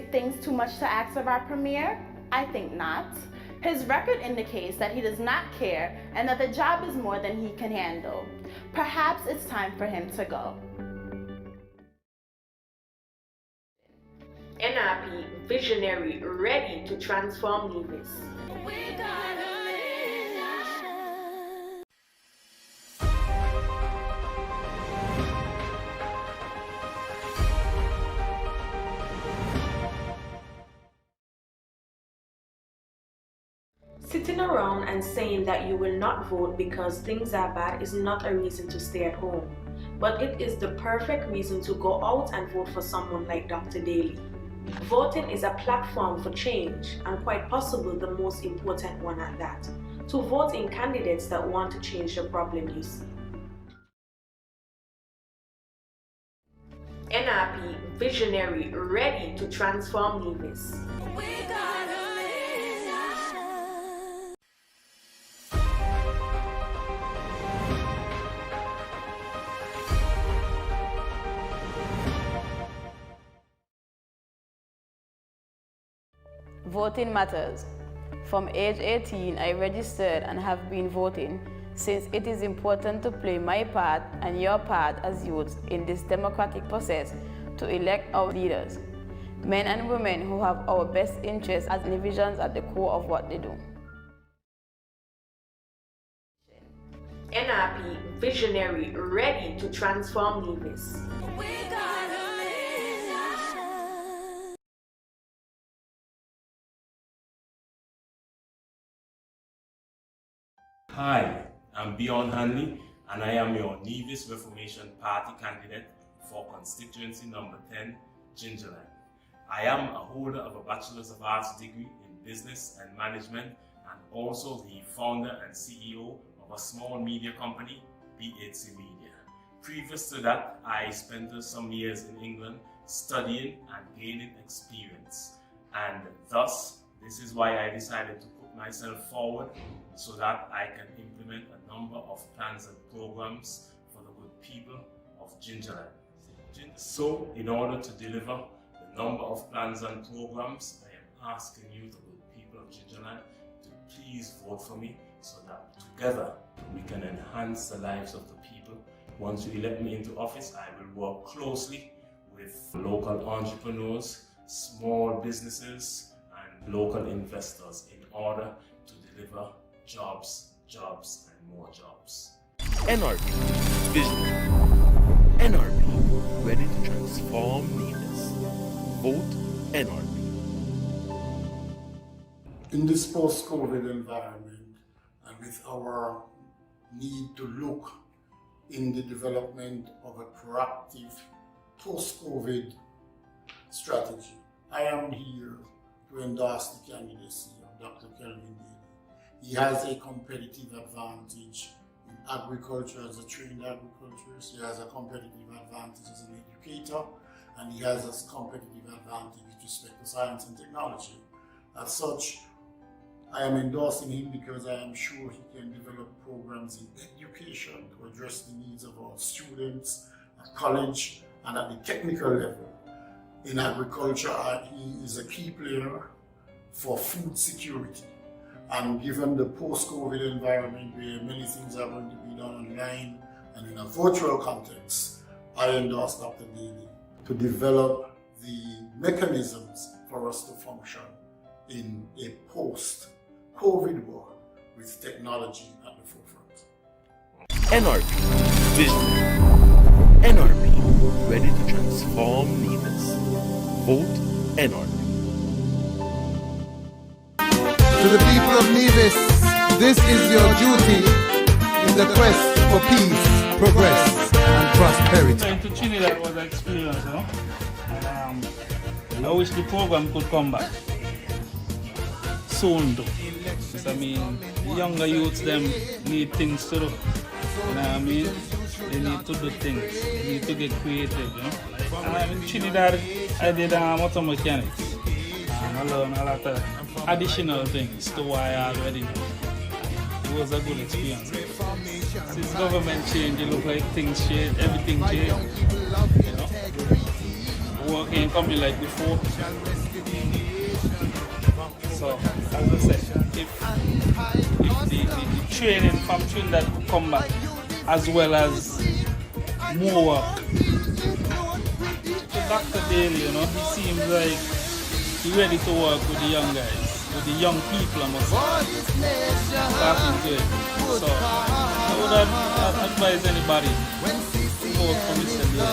big things too much to ask of our premier? I think not. His record indicates that he does not care and that the job is more than he can handle. Perhaps it's time for him to go. NRP visionary ready to transform Nevis. Sitting around and saying that you will not vote because things are bad is not a reason to stay at home, but it is the perfect reason to go out and vote for someone like Dr. Daly. Voting is a platform for change, and quite possibly the most important one at that, to vote in candidates that want to change the problem you see. NRP visionary ready to transform Nevis. Voting matters. From age 18, I registered and have been voting since it is important to play my part and your part as youths in this democratic process to elect our leaders, men and women who have our best interests as Nevisians at the core of what they do. NRP visionary ready to transform Nevis. Hi, I'm Beyond Hanley, and I am your Nevis Reformation Party candidate for constituency number 10, Gingerland. I am a holder of a Bachelor's of Arts degree in Business and Management, and also the founder and CEO of a small media company, BHC Media. Previous to that, I spent some years in England studying and gaining experience, and thus this is why I decided to put myself forward so that I can implement a number of plans and programs for the good people of Gingerland. So, in order to deliver the number of plans and programs, I am asking you, the good people of Gingerland, to please vote for me so that together we can enhance the lives of the people. Once you elect me into office, I will work closely with local entrepreneurs, small businesses, and local investors in order to deliver jobs, and more jobs. NRP vision. NRP ready to transform Nevis. Vote NRP. In this post-COVID environment, and with our need to look in the development of a proactive post-COVID strategy, I am here to endorse the candidacy of Dr. Kelvin Daly. He has a competitive advantage in agriculture as a trained agriculturist. He has a competitive advantage as an educator, and he has a competitive advantage with respect to science and technology. As such, I am endorsing him because I am sure he can develop programs in education to address the needs of our students at college and at the technical level. In agriculture, he is a key player for food security. And given the post-COVID environment where many things are going to be done online and in a virtual context, I endorse Dr. Daly to develop the mechanisms for us to function in a post-COVID world with technology at the forefront. NRP vision. NRP ready to transform Nevis. Vote NRP. To the people of Nevis, this is your duty in the quest for peace, progress, and prosperity. Going to Trinidad was an experience, you know. And, I wish the program could come back soon, though. Because, I mean, the younger youths, them need things to do. You know what I mean? They need to do things. They need to get creative, you know. And in Trinidad, I did auto mechanics. And I learned a lot of additional things to what I already know. It was a good experience. Since government changed, it looked like things changed, everything changed. You know? working in company like before. So, as I said, if the training from Trinidad could come back, as well as more work. To Dr. Daly, you know, he seems like he's ready to work with the young guys, with the young people, I must say. Starting good. So, I would advise anybody to vote for Mr. Daly,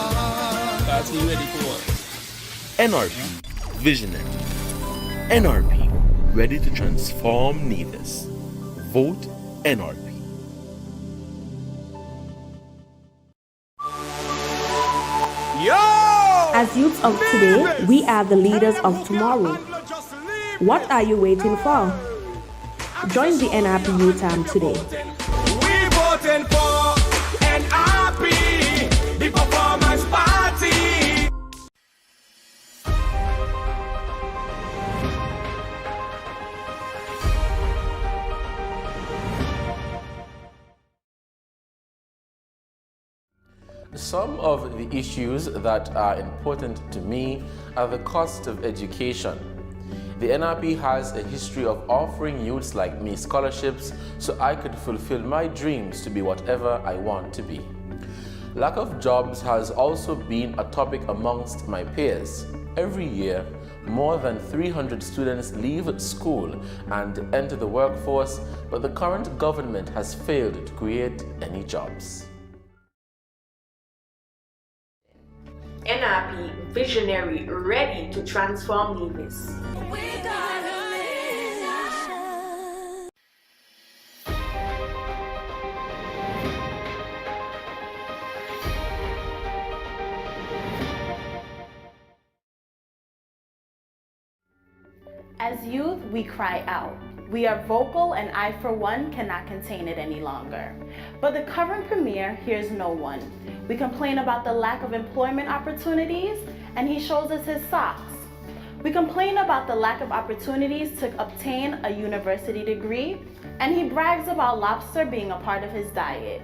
because he's ready to work. NRP Visionary. NRP ready to transform Nevis. Vote NRP. As youths of today, we are the leaders of tomorrow. What are you waiting for? Join the NRP Youth Arm today. We voting for NRP, the performance party. Some of the issues that are important to me are the cost of education. The NRP has a history of offering youths like me scholarships so I could fulfill my dreams to be whatever I want to be. Lack of jobs has also been a topic amongst my peers. Every year, more than 300 students leave school and enter the workforce, but the current government has failed to create any jobs. NRP visionary, ready to transform Nevis. As youth, we cry out. We are vocal, and I, for one, cannot contain it any longer. But the current premier hears no one. We complain about the lack of employment opportunities, and he shows us his socks. We complain about the lack of opportunities to obtain a university degree, and he brags about lobster being a part of his diet.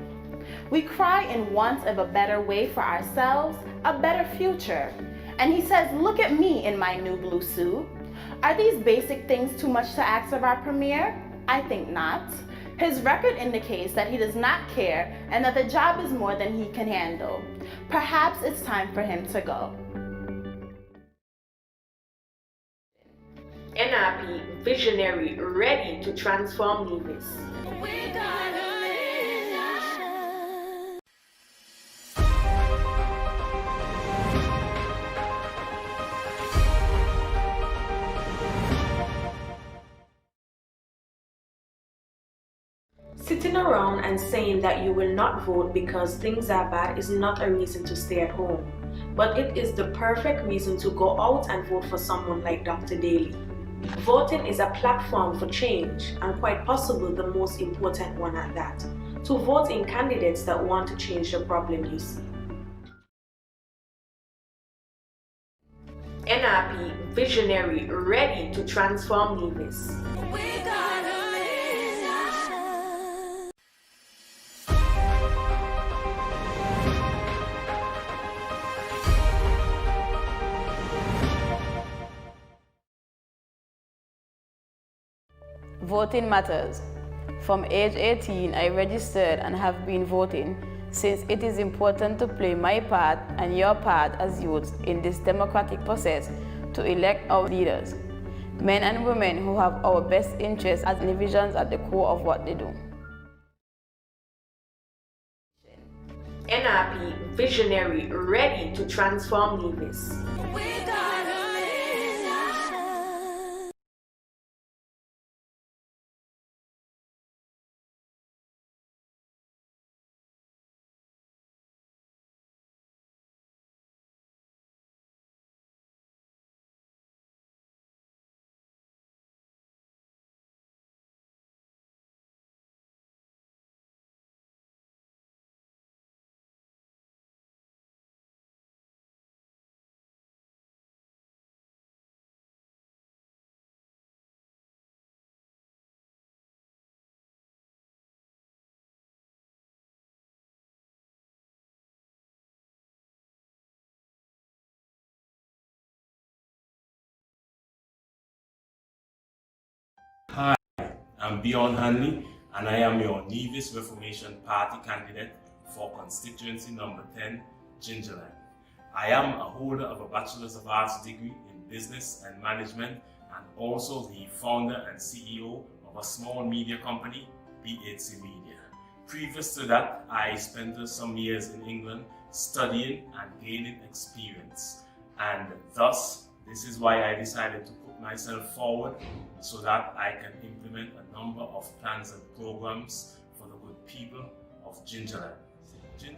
We cry in want of a better way for ourselves, a better future. And he says, look at me in my new blue suit. Are these basic things too much to ask of our premier? I think not. His record indicates that he does not care and that the job is more than he can handle. Perhaps it's time for him to go. NRP visionary, ready to transform Nevis. Sitting around and saying that you will not vote because things are bad is not a reason to stay at home, but it is the perfect reason to go out and vote for someone like Dr. Daly. Voting is a platform for change, and quite possibly the most important one at that, to vote in candidates that want to change the problem you see. NRP visionary, ready to transform Nevis. Voting matters. From age 18, I registered and have been voting since it is important to play my part and your part as youths in this democratic process to elect our leaders, men and women who have our best interests as individuals at the core of what they do. NRP visionary, ready to transform Nevis. Hi, I'm Beyond Hanley, and I am your Nevis Reformation Party candidate for constituency number 10, Gingerland. I am a holder of a Bachelor's of Arts degree in Business and Management, and also the founder and CEO of a small media company, BHC Media. Previous to that, I spent some years in England studying and gaining experience, and thus this is why I decided to put myself forward so that I can implement a number of plans and programs for the good people of Gingerland.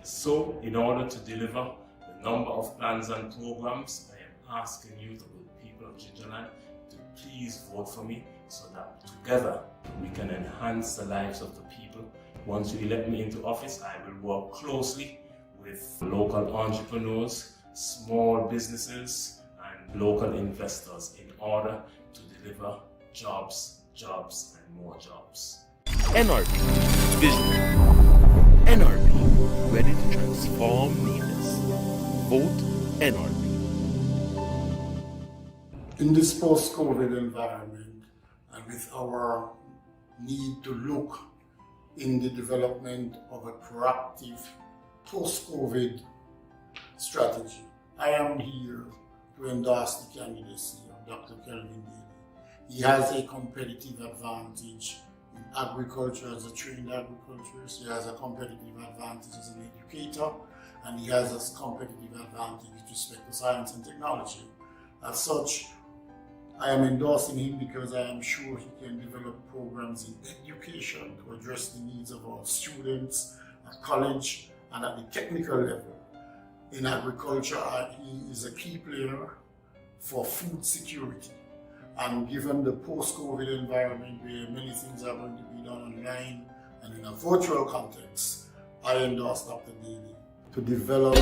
So, in order to deliver the number of plans and programs, I am asking you, the good people of Gingerland, to please vote for me so that together we can enhance the lives of the people. Once you elect me into office, I will work closely with local entrepreneurs, small businesses, and local investors in order to deliver jobs, and more jobs. NRP Vision. NRP, ready to transform Nevis. Vote NRP. In this post-COVID environment, and with our need to look in the development of a proactive post-COVID strategy, I am here to endorse the candidacy of Dr. Kelvin Daly. He has a competitive advantage in agriculture as a trained agriculturist. He has a competitive advantage as an educator, and he has a competitive advantage with respect to science and technology. As such, I am endorsing him because I am sure he can develop programs in education to address the needs of our students at college and at the technical level. In agriculture, he is a key player for food security. And given the post-COVID environment where many things are going to be done online and in a virtual context, I endorse Dr. Daly to develop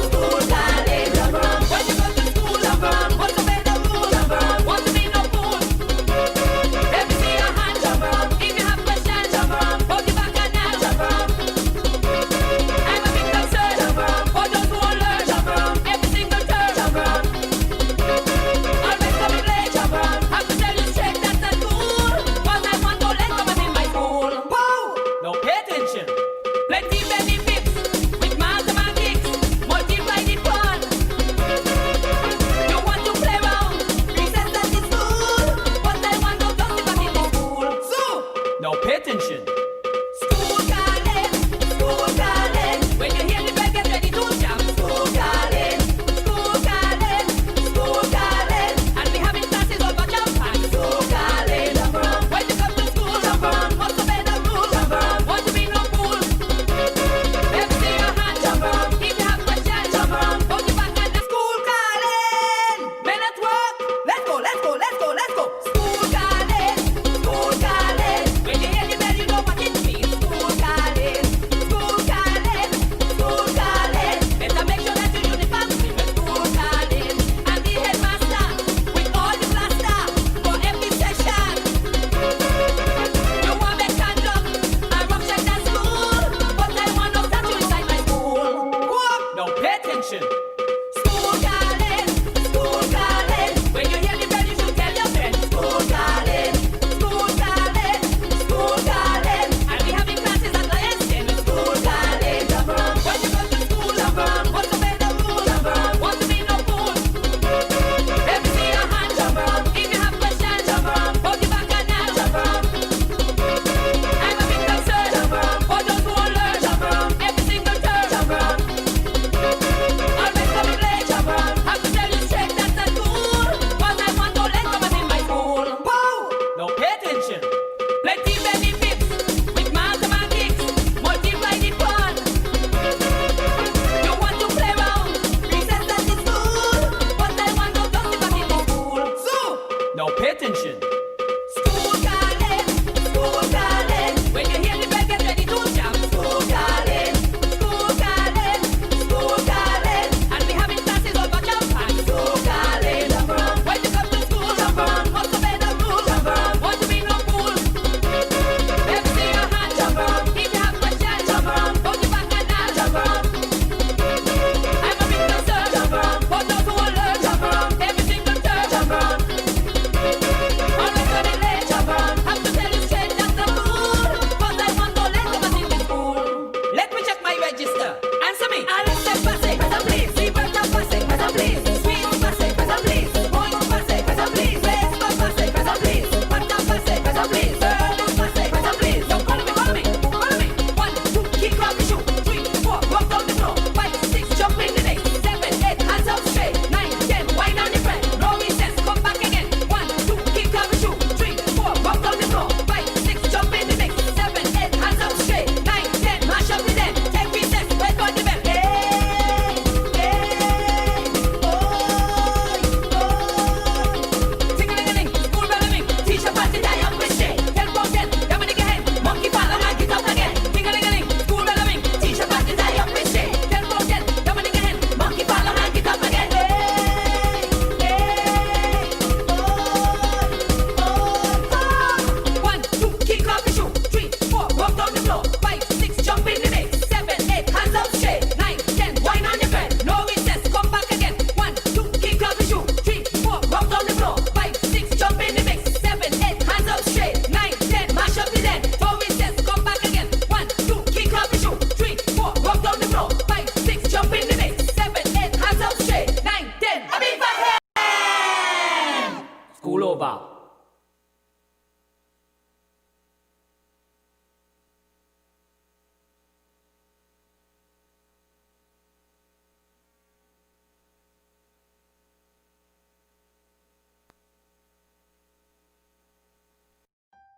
over.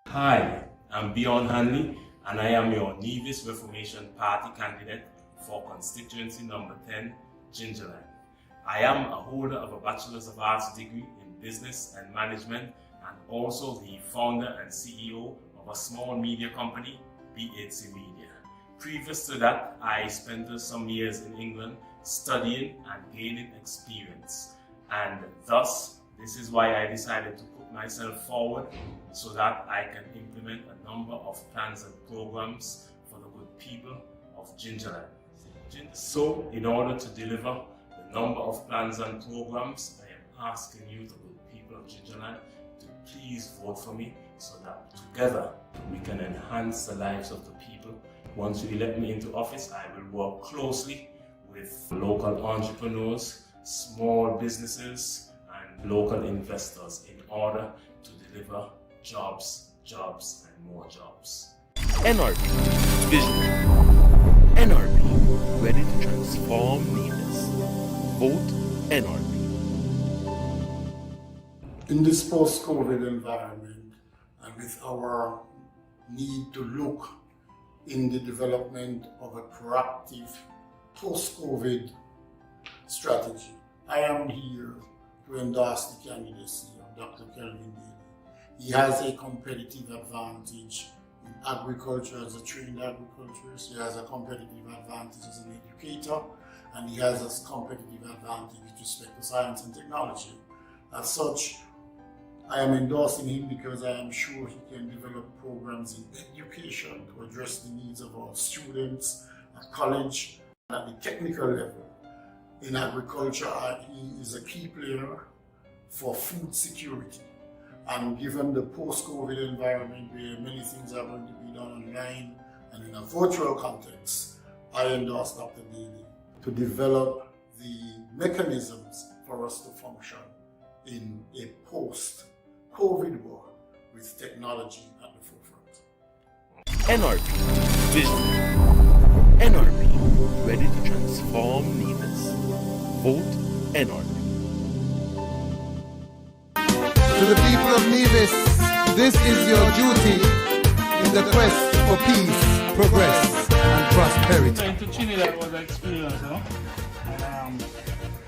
Hi, I'm Beyond Hanley, and I am your Nevis Reformation Party candidate for constituency number 10, Gingerland. I am a holder of a Bachelor's of Arts degree in Business and Management, and also the founder and CEO of a small media company, B8C Media. Previous to that, I spent some years in England studying and gaining experience, and thus this is why I decided to put myself forward so that I can implement a number of plans and programs for the good people of Gingerland. So, in order to deliver the number of plans and programs, I am asking you, the good people of Gingerland, to please vote for me so that together we can enhance the lives of the people. Once you elect me into office, I will work closely with local entrepreneurs, small businesses, and local investors in order to deliver jobs, and more jobs. NRP Vision. NRP, ready to transform Nevis. Vote NRP. In this post-COVID environment, and with our need to look in the development of a proactive post-COVID strategy, I am here to endorse the candidacy of Dr. Kelvin Daly. He has a competitive advantage in agriculture as a trained agriculturist. He has a competitive advantage as an educator, and he has a competitive advantage with respect to science and technology. As such, I am endorsing him because I am sure he can develop programs in education to address the needs of our students at college and at the technical level. In agriculture, he is a key player for food security. And given the post-COVID environment where many things are going to be done online and in a virtual context, I endorse Dr. Daly to develop the mechanisms for us to function in a post-COVID world with technology at the forefront. NRP Vision. NRP, ready to transform Nevis. Vote NRP. To the people of Nevis, this is your duty in the quest for peace, progress, and prosperity. Going to Trinidad was an experience, you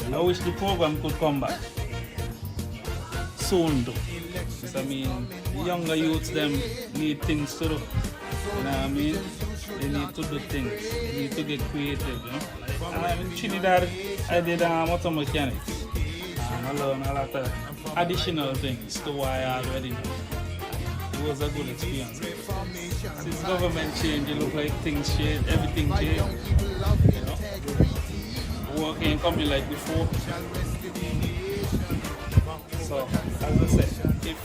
know? I wish the program could come back soon, though. I mean, the younger youths, them need things to do. You know what I mean? They need to do things. They need to get creative, you know? And in Trinidad, I did auto mechanics. And I learned a lot of additional things to what I already know. It was a good experience. Since government changed, it looked like things changed, everything changed. You know? Work ain't coming like before. So, as I said, if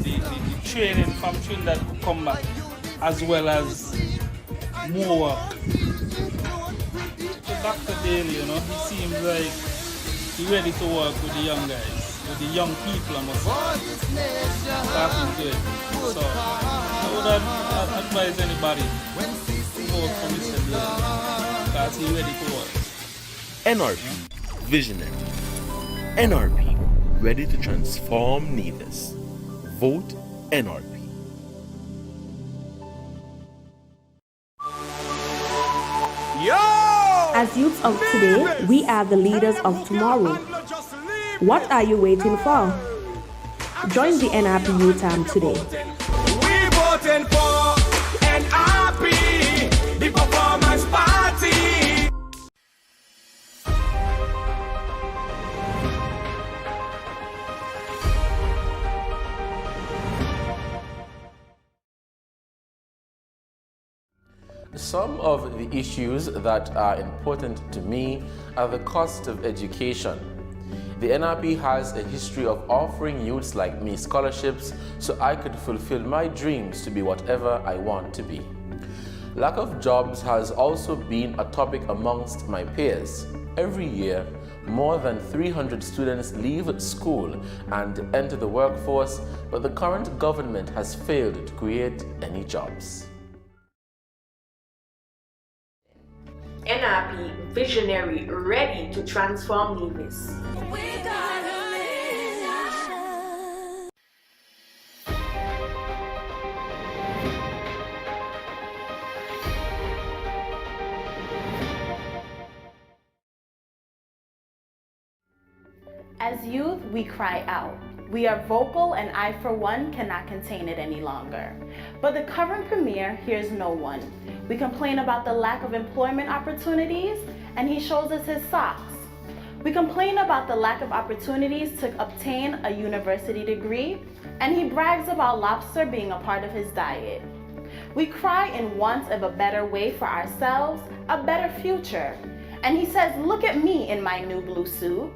the training from Trinidad could come back, as well as more work. So Dr. Daly, you know, he seems like he's ready to work with the young guys, with the young people, I must say. Starting to it. So I would advise anybody to vote for Mr. Daly, because he's ready to work. NRP Visionary. NRP, ready to transform Nevis. Vote NRP. As youths of today, we are the leaders of tomorrow. What are you waiting for? Join the NRP Youth Arm today. We voting for NRP, the Performance Party. Some of the issues that are important to me are the cost of education. The NRP has a history of offering youths like me scholarships so I could fulfill my dreams to be whatever I want to be. Lack of jobs has also been a topic amongst my peers. Every year, more than 300 students leave school and enter the workforce, but the current government has failed to create any jobs. NRP visionary ready to transform Nevis. As youth, we cry out. We are vocal, and I, for one, cannot contain it any longer. But the current premier hears no one. We complain about the lack of employment opportunities, and he shows us his socks. We complain about the lack of opportunities to obtain a university degree, and he brags about lobster being a part of his diet. We cry in want of a better way for ourselves, a better future. And he says, look at me in my new blue suit.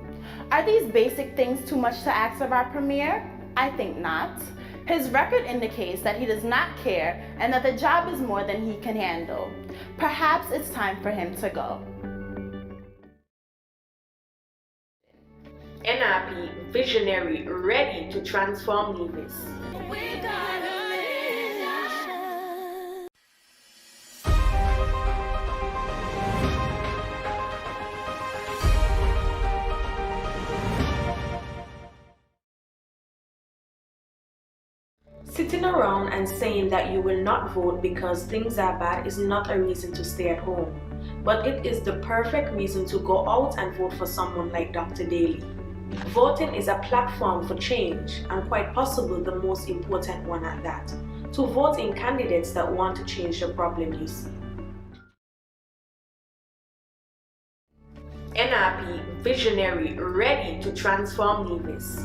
Are these basic things too much to ask of our premier? I think not. His record indicates that he does not care and that the job is more than he can handle. Perhaps it's time for him to go. NRP visionary ready to transform Nevis. Sitting around and saying that you will not vote because things are bad is not a reason to stay at home, but it is the perfect reason to go out and vote for someone like Dr. Daly. Voting is a platform for change, and quite possibly the most important one at that, to vote in candidates that want to change the problem you see. NRP visionary ready to transform Nevis.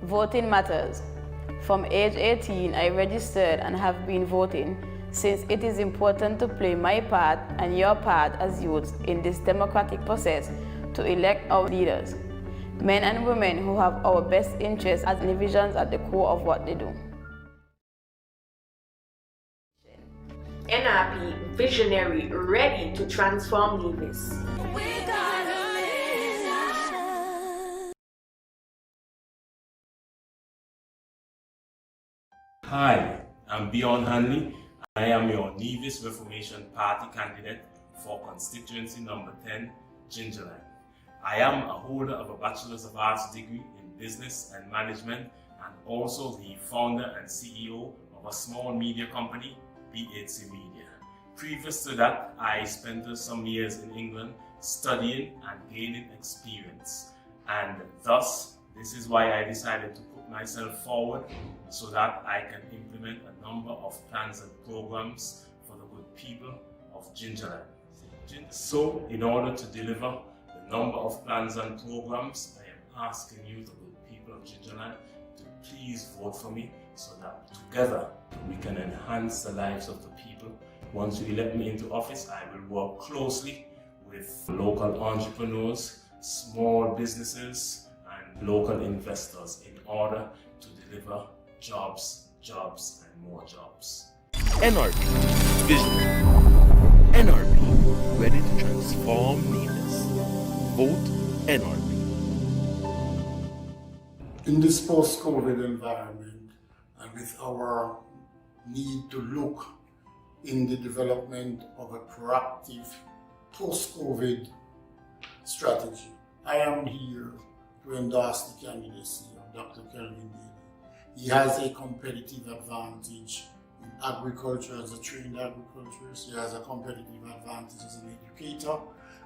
Voting matters. From age 18, I registered and have been voting since it is important to play my part and your part as youths in this democratic process to elect our leaders, men and women who have our best interests as individuals at the core of what they do. NRP visionary ready to transform Nevis. Hi, I'm Beyond Hanley. I am your Nevis Reformation Party candidate for constituency number 10, Gingerland. I am a holder of a Bachelor's of Arts degree in Business and Management and also the founder and CEO of a small media company, BHC Media. Previous to that, I spent some years in England studying and gaining experience, and thus this is why I decided to put myself forward so that I can implement a number of plans and programs for the good people of Gingerland. So, in order to deliver the number of plans and programs, I am asking you, the good people of Gingerland, to please vote for me so that together we can enhance the lives of the people. Once you elect me into office, I will work closely with local entrepreneurs, small businesses, and local investors in order to deliver jobs, jobs, and more jobs. NRP Vision. NRP ready to transform Nevis. Vote NRP. In this post-COVID environment, and with our need to look in the development of a proactive post-COVID strategy, I am here to endorse the candidacy of Dr. Kelvin Daly. He has a competitive advantage in agriculture as a trained agriculturist. He has a competitive advantage as an educator,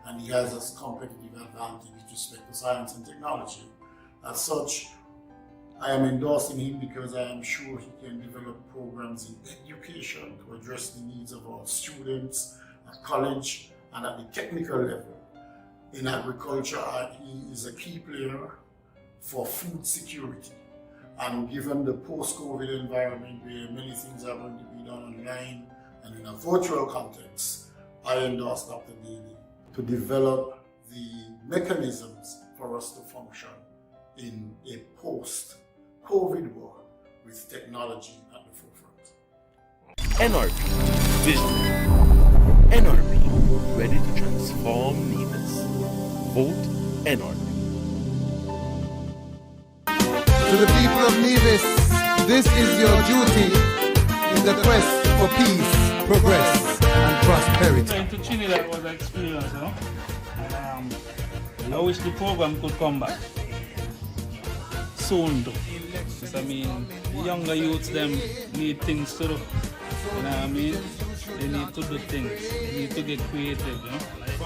and he has a competitive advantage with respect to science and technology. As such, I am endorsing him because I am sure he can develop programs in education to address the needs of our students at college and at the technical level. In agriculture, he is a key player for food security. And given the post-COVID environment where many things are going to be done online and in a virtual context, I endorse Dr. Daly to develop the mechanisms for us to function in a post-COVID world with technology at the forefront. NRP Visionary. NRP ready to transform Nevis. Vote NRP. To the people of Nevis, this is your duty in the quest for peace, progress, and prosperity. Going to Trinidad was an experience, you know? And I wish the program could come back soon too. Because, I mean, the younger youths them need things to do. You know what I mean? They need to do things. They need to get creative, you know?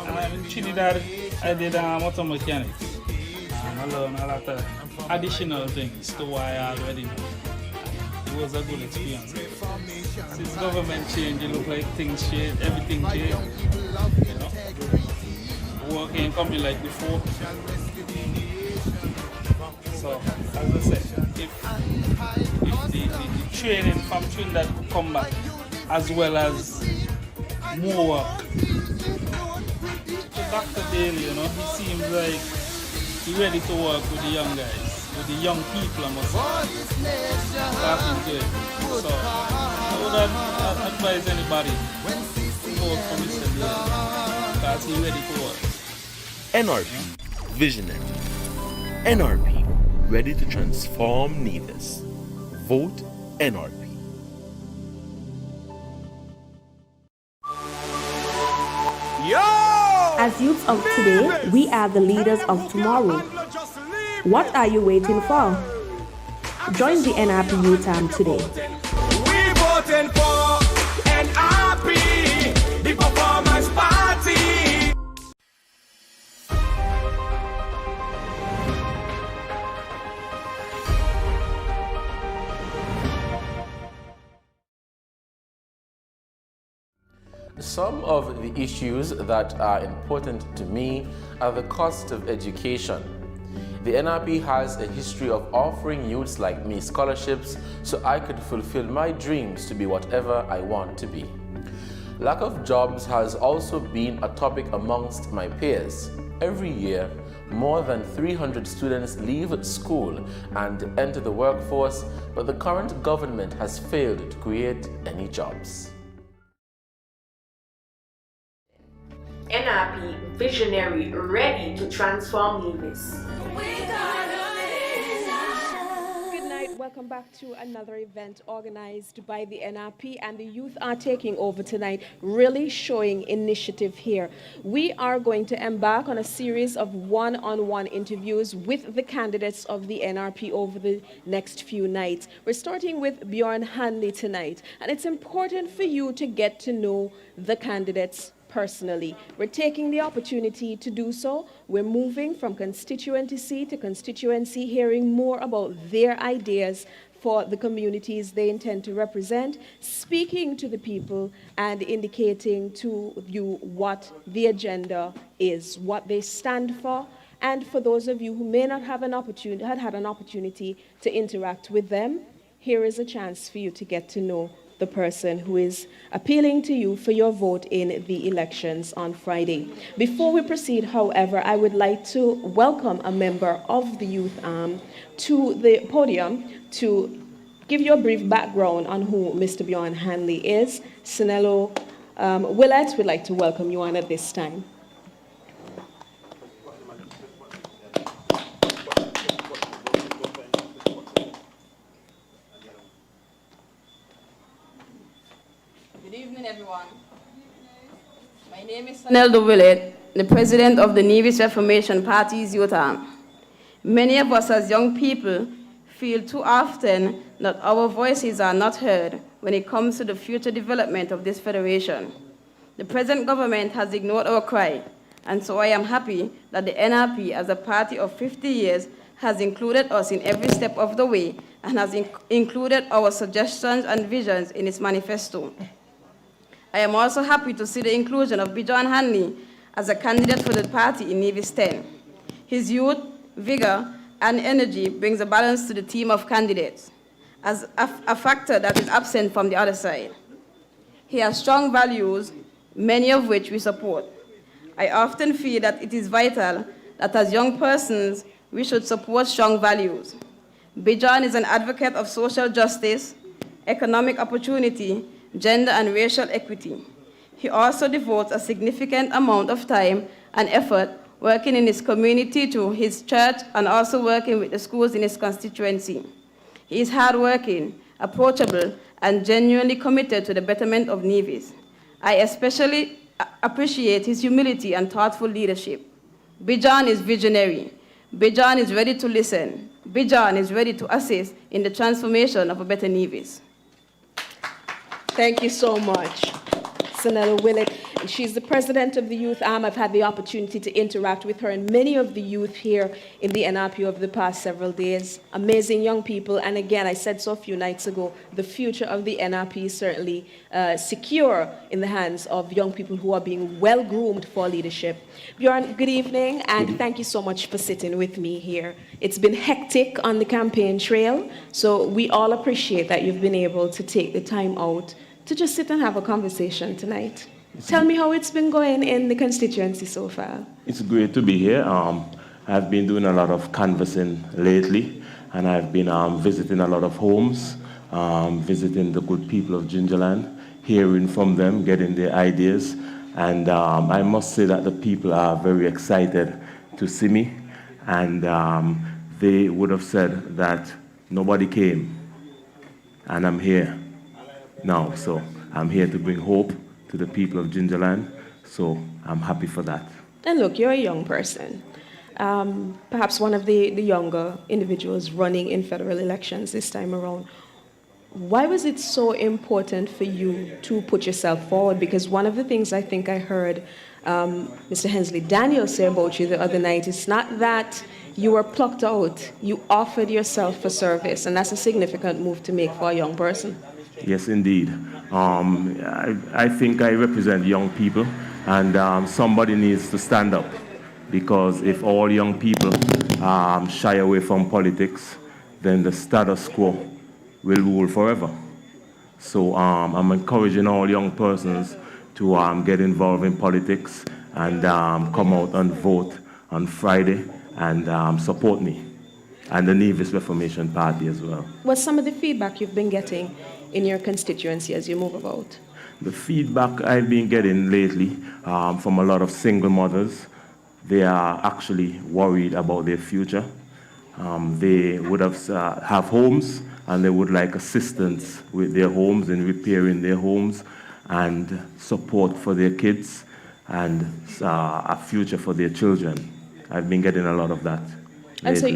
And in Trinidad, I did auto mechanics. And I learned a lot of additional things to what I already know. It was a good experience. Since government changed, it looked like things changed, everything changed. You know? Work ain't coming like before. So, as I said, if the training from Trinidad could come back, as well as more work. To Dr. Daly, you know, he seems like he's ready to work with the young guys, with the young people, I must say. That's good. So, I would advise anybody to vote for Mr. Daly, because he's ready to work. NRP Visionary. NRP ready to transform Nevis. Vote NRP. As youths of today, we are the leaders of tomorrow. What are you waiting for? Join the NRP Youth Arm today. We voting for NRP, the Performance Party. Some of the issues that are important to me are the cost of education. The NRP has a history of offering youths like me scholarships so I could fulfill my dreams to be whatever I want to be. Lack of jobs has also been a topic amongst my peers. Every year, more than 300 students leave school and enter the workforce, but the current government has failed to create any jobs. NRP Visionary, ready to transform Nevis. Good night. Welcome back to another event organized by the NRP, and the youth are taking over tonight, really showing initiative here. We are going to embark on a series of one-on-one interviews with the candidates of the NRP over the next few nights. We're starting with Bjorn Hanley tonight, and it's important for you to get to know the candidates personally. We're taking the opportunity to do so. We're moving from constituency to constituency, hearing more about their ideas for the communities they intend to represent, speaking to the people and indicating to you what the agenda is, what they stand for. And for those of you who may not have an opportunity to interact with them, here is a chance for you to get to know the person who is appealing to you for your vote in the elections on Friday. Before we proceed, however, I would like to welcome a member of the youth arm to the podium to give you a brief background on who Mr. Bjorn Hanley is. Sinello Willett, we'd like to welcome you on at this time. Good evening, everyone. My name is Sinello Willett, the president of the Nevis Reformation Party's youth arm. Many of us as young people feel too often that our voices are not heard when it comes to the future development of this federation. The present government has ignored our cry, and so I am happy that the NRP, as a party of 50 years, has included us in every step of the way and has included our suggestions and visions in its manifesto. I am also happy to see the inclusion of Bjorn Hanley as a candidate for the party in Nevis 10. His youth, vigor, and energy brings a balance to the team of candidates, as a factor that is absent from the other side. He has strong values, many of which we support. I often feel that it is vital that as young persons, we should support strong values. Bijan is an advocate of social justice, economic opportunity, gender and racial equity. He also devotes a significant amount of time and effort working in his community to his church and also working with the schools in his constituency. He is hardworking, approachable, and genuinely committed to the betterment of Nevis. I especially appreciate his humility and thoughtful leadership. Bijan is visionary. Bijan is ready to listen. Bijan is ready to assist in the transformation of a better Nevis. Thank you so much, Sanella Willett. She's the president of the youth arm. I've had the opportunity to interact with her and many of the youth here in the NRP over the past several days. Amazing young people. And again, I said so a few nights ago, the future of the NRP is certainly secure in the hands of young people who are being well-groomed for leadership. Bjorn, good evening, and thank you so much for sitting with me here. It's been hectic on the campaign trail, so we all appreciate that you've been able to take the time out to just sit and have a conversation tonight. Tell me how it's been going in the constituency so far. It's great to be here. I've been doing a lot of canvassing lately, and I've been visiting a lot of homes, visiting the good people of Gingerland, hearing from them, getting their ideas. And I must say that the people are very excited to see me. And they would have said that nobody came, and I'm here now. So I'm here to bring hope to the people of Gingerland, so I'm happy for that. And look, you're a young person, perhaps one of the younger individuals running in federal elections this time around. Why was it so important for you to put yourself forward? Because one of the things I think I heard Mr. Hensley Daniel say about you the other night is not that you were plucked out, you offered yourself for service, and that's a significant move to make for a young person. Yes, indeed. I think I represent young people, and somebody needs to stand up, because if all young people shy away from politics, then the status quo will rule forever. So I'm encouraging all young persons to get involved in politics and come out and vote on Friday and support me, and the Nevis Reformation Party as well. What's some of the feedback you've been getting in your constituency as you move about? The feedback I've been getting lately from a lot of single mothers, they are actually worried about their future. They would have homes, and they would like assistance with their homes and repairing their homes, and support for their kids, and a future for their children. I've been getting a lot of that. And so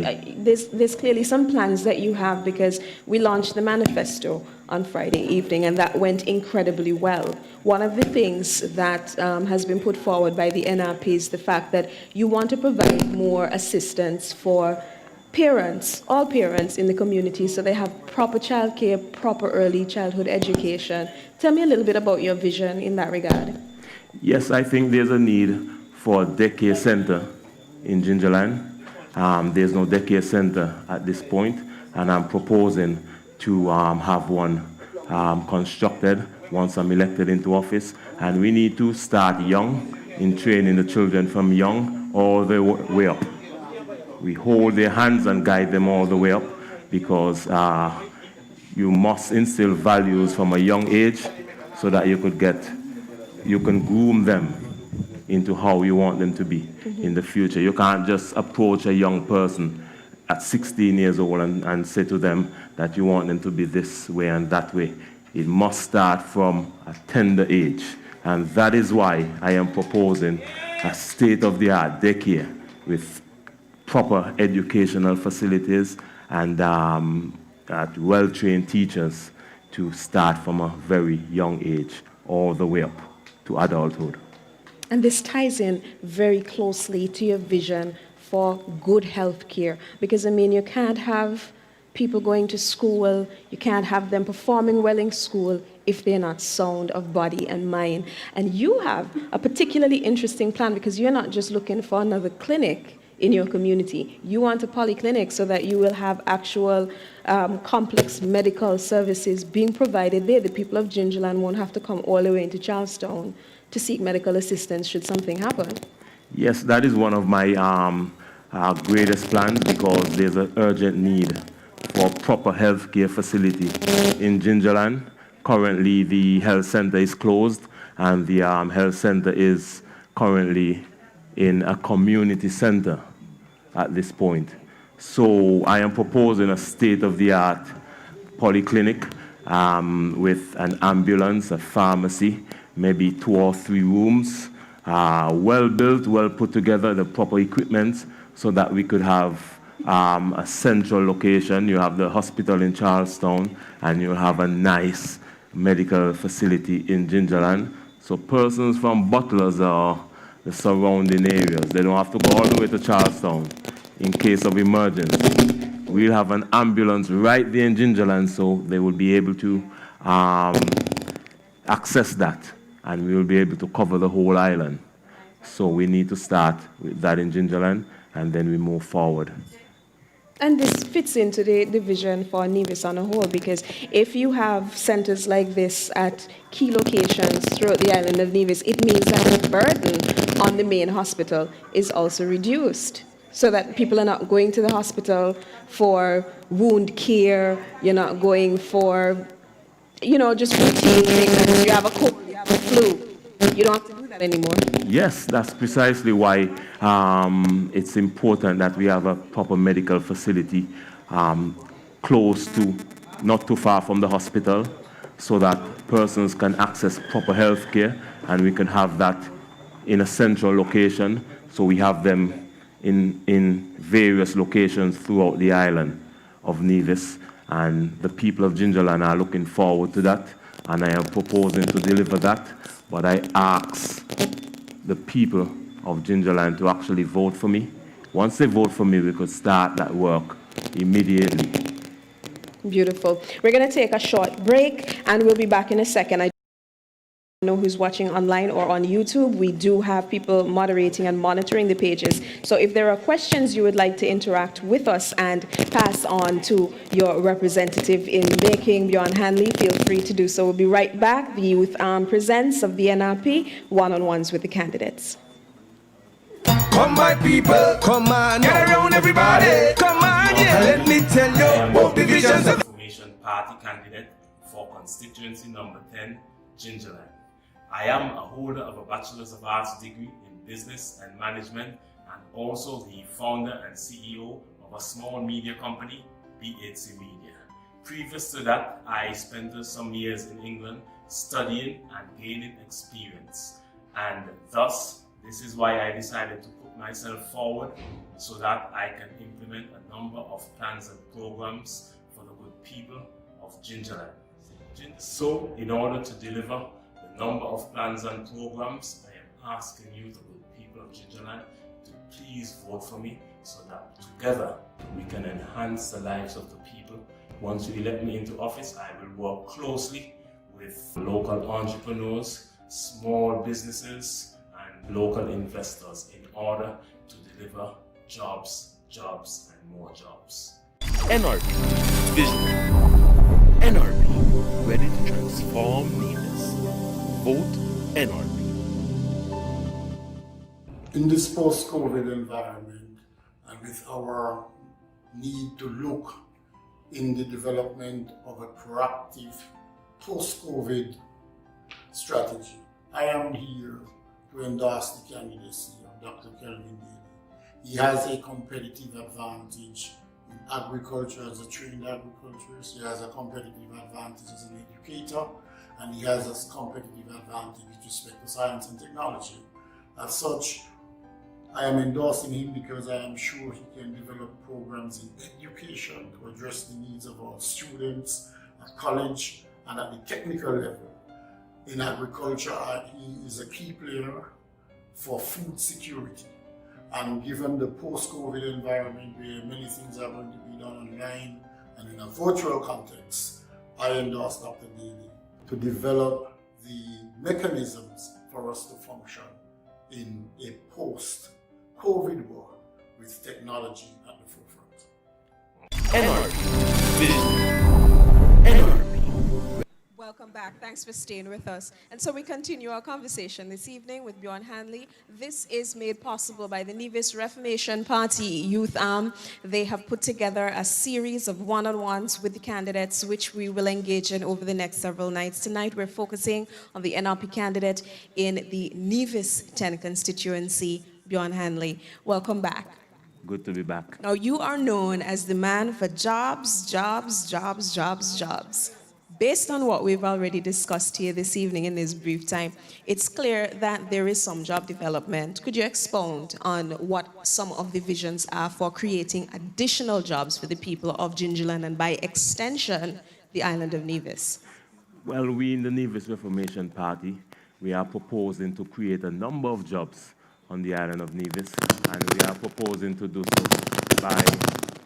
there's clearly some plans that you have, because we launched the manifesto on Friday evening, and that went incredibly well. One of the things that has been put forward by the NRP is the fact that you want to provide more assistance for parents, all parents in the community, so they have proper childcare, proper early childhood education. Tell me a little bit about your vision in that regard. Yes, I think there's a need for a daycare center in Gingerland. There's no daycare center at this point, and I'm proposing to have one constructed once I'm elected into office. And we need to start young in training the children from young all the way up. We hold their hands and guide them all the way up, because you must instill values from a young age so that you can groom them into how you want them to be in the future. You can't just approach a young person at 16 years old and say to them that you want them to be this way and that way. It must start from a tender age. And that is why I am proposing a state-of-the-art daycare with proper educational facilities and well-trained teachers to start from a very young age all the way up to adulthood. And this ties in very closely to your vision for good health care, because I mean, you can't have people going to school, you can't have them performing well in school if they're not sound of body and mind. And you have a particularly interesting plan, because you're not just looking for another clinic in your community. You want a polyclinic so that you will have actual complex medical services being provided there. The people of Gingerland won't have to come all the way into Charlestown to seek medical assistance should something happen? Yes, that is one of my greatest plans, because there's an urgent need for proper healthcare facility in Gingerland. Currently, the health center is closed, and the health center is currently in a community center at this point. So I am proposing a state-of-the-art polyclinic with an ambulance, a pharmacy, maybe 2 or 3 rooms, well built, well put together, the proper equipment, so that we could have a central location. You have the hospital in Charlestown, and you have a nice medical facility in Gingerland. So persons from Butlers or the surrounding areas, they don't have to go all the way to Charlestown in case of emergency. We'll have an ambulance right there in Gingerland, so they will be able to access that, and we will be able to cover the whole island. So we need to start with that in Gingerland, and then we move forward. And this fits into the vision for Nevis on a whole, because if you have centers like this at key locations throughout the island of Nevis, it means that the burden on the main hospital is also reduced, so that people are not going to the hospital for wound care, you're not going for, just routine things. You have a cold, you have a flu. You don't have to do that anymore. Yes, that's precisely why it's important that we have a proper medical facility close to, not too far from the hospital, so that persons can access proper health care, and we can have that in a central location, so we have them in various locations throughout the island of Nevis, and the people of Gingerland are looking forward to that, and I am proposing to deliver that. But I ask the people of Gingerland to actually vote for me. Once they vote for me, we could start that work immediately. Beautiful. We're going to take a short break, and we'll be back in a second. I don't know who's watching online or on YouTube. We do have people moderating and monitoring the pages. So if there are questions you would like to interact with us and pass on to your representative in making, Bjorn Hanley, feel free to do so. We'll be right back. The Youth Presents of the NRP, one-on-ones with the candidates. Come my people, come on, get around everybody. Come on, yeah, let me tell you both divisions of Information Party candidate for constituency number 10, Gingerland. I am a holder of a Bachelor's of Arts degree in Business and Management, and also the founder and CEO of a small media company, BHC Media. Previous to that, I spent some years in England studying and gaining experience, and thus this is why I decided to put myself forward so that I can implement a number of plans and programs for the good people of Gingerland. So in order to deliver the number of plans and programs, I am asking you, the good people of Gingerland, to please vote for me so that together we can enhance the lives of the people. Once you elect me into office, I will work closely with local entrepreneurs, small businesses, and local investors in order to deliver jobs, jobs, and more jobs. NRP Vision. NRP, ready to transform Nevis. Vote NRP. In this post-COVID environment, and with our need to look in the development of a proactive post-COVID strategy, I am here to endorse the candidacy of Dr. Kelvin Daly. He has a competitive advantage in agriculture as a trained agriculturist. He has a competitive advantage as an educator, and he has a competitive advantage with respect to science and technology. As such, I am endorsing him because I am sure he can develop programs in education to address the needs of our students at college and at the technical level. In agriculture, he is a key player for food security. And given the post-COVID environment where many things are going to be done online and in a virtual context, I endorse Dr. Daly to develop the mechanisms for us to function in a post-COVID world with technology at the forefront. NRP Vision. NRP. Welcome Welcome back. Thanks for staying with us. And so we continue our conversation this evening with Bjorn Hanley. This is made possible by the Nevis Reformation Party Youth Arm. They have put together a series of one-on-ones with the candidates, which we will engage in over the next several nights. Tonight, we're focusing on the NRP candidate in the Nevis 10 constituency, Bjorn Hanley. Welcome back. Good to be back. Now, you are known as the man for jobs, jobs, jobs, jobs, jobs. Based on what we've already discussed here this evening in this brief time, it's clear that there is some job development. Could you expound on what some of the visions are for creating additional jobs for the people of Gingerland and by extension, the island of Nevis? Well, we in the Nevis Reformation Party, we are proposing to create a number of jobs on the island of Nevis, and we are proposing to do so by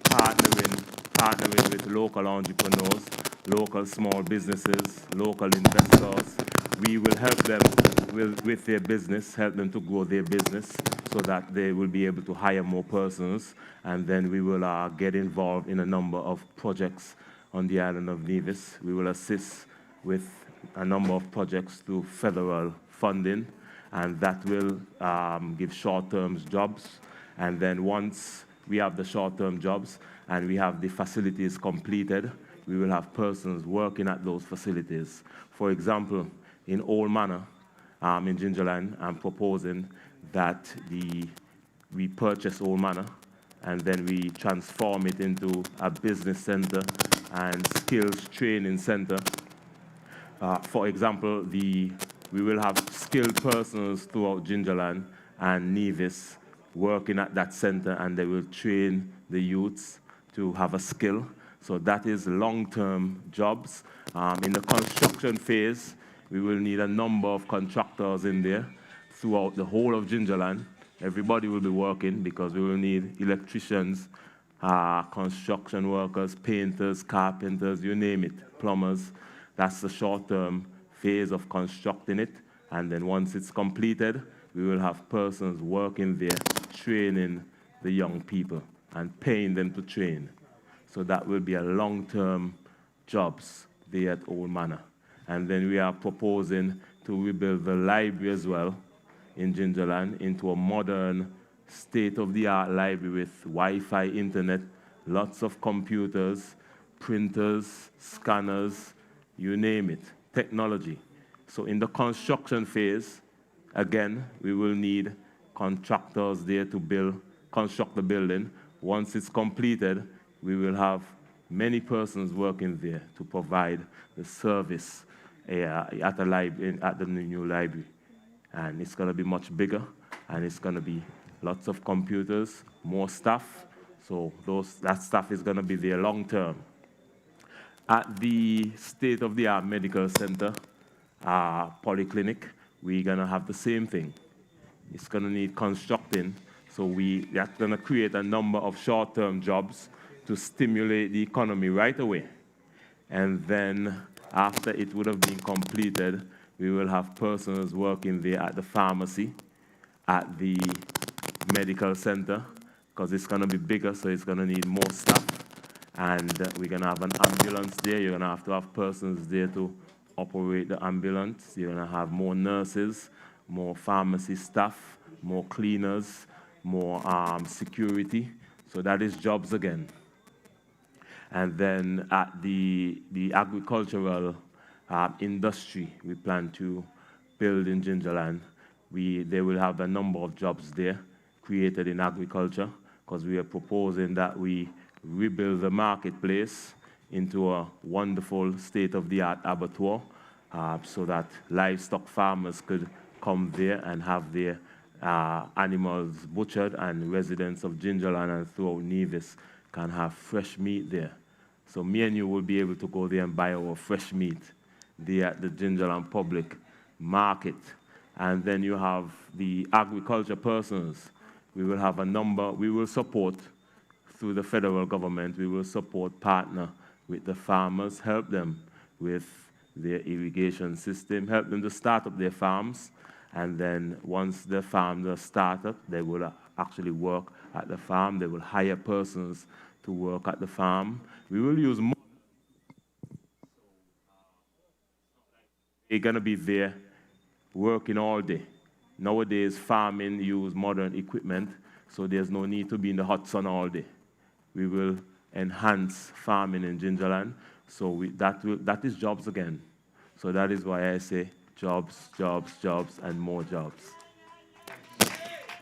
partnering with local entrepreneurs, local small businesses, local investors. We will help them with their business, help them to grow their business so that they will be able to hire more persons, and then we will get involved in a number of projects on the island of Nevis. We will assist with a number of projects through federal funding, and that will give short-term jobs. And then once we have the short-term jobs and we have the facilities completed, we will have persons working at those facilities. For example, in Old Manor, in Gingerland, I'm proposing that we purchase Old Manor and then we transform it into a business center and skills training center. For example, we will have skilled persons throughout Gingerland and Nevis working at that center, and they will train the youths to have a skill. So that is long-term jobs. In the construction phase, we will need a number of contractors in there throughout the whole of Gingerland. Everybody will be working because we will need electricians, construction workers, painters, carpenters, you name it, plumbers. That's the short-term phase of constructing it. And then once it's completed, we will have persons working there, training the young people and paying them to train. So that will be a long-term jobs there at Old Manor. And then we are proposing to rebuild the library as well in Gingerland into a modern, state-of-the-art library with Wi-Fi internet, lots of computers, printers, scanners, you name it, technology. So in the construction phase, again, we will need contractors there to construct the building. Once it's completed, we will have many persons working there to provide the service at the new library. And it's going to be much bigger, and it's going to be lots of computers, more staff. So that staff is going to be there long term. At the state-of-the-art medical center, polyclinic, we're going to have the same thing. It's going to need constructing, so that's going to create a number of short-term jobs to stimulate the economy right away. And then after it would have been completed, we will have persons working there at the pharmacy, at the medical center, because it's going to be bigger, so it's going to need more staff. And we're going to have an ambulance there. You're going to have persons there to operate the ambulance. You're going to have more nurses, more pharmacy staff, more cleaners, more security. So that is jobs again. And then at the agricultural industry we plan to build in Gingerland, they will have a number of jobs there created in agriculture, because we are proposing that we rebuild the marketplace into a wonderful state-of-the-art abattoir, so that livestock farmers could come there and have their animals butchered, and residents of Gingerland and throughout Nevis can have fresh meat there. So me and you will be able to go there and buy our fresh meat there at the Gingerland Public Market. And then you have the agriculture persons. We will have a number, we will support through the federal government, we will partner with the farmers, help them with their irrigation system, help them to start up their farms, and then once the farms are started, they will actually work at the farm. They will hire persons to work at the farm. We will use more They're going to be there working all day. Nowadays, farming use modern equipment, so there's no need to be in the hot sun all day. We will enhance farming in Gingerland, so that is jobs again. So that is why I say jobs, jobs, jobs, and more jobs.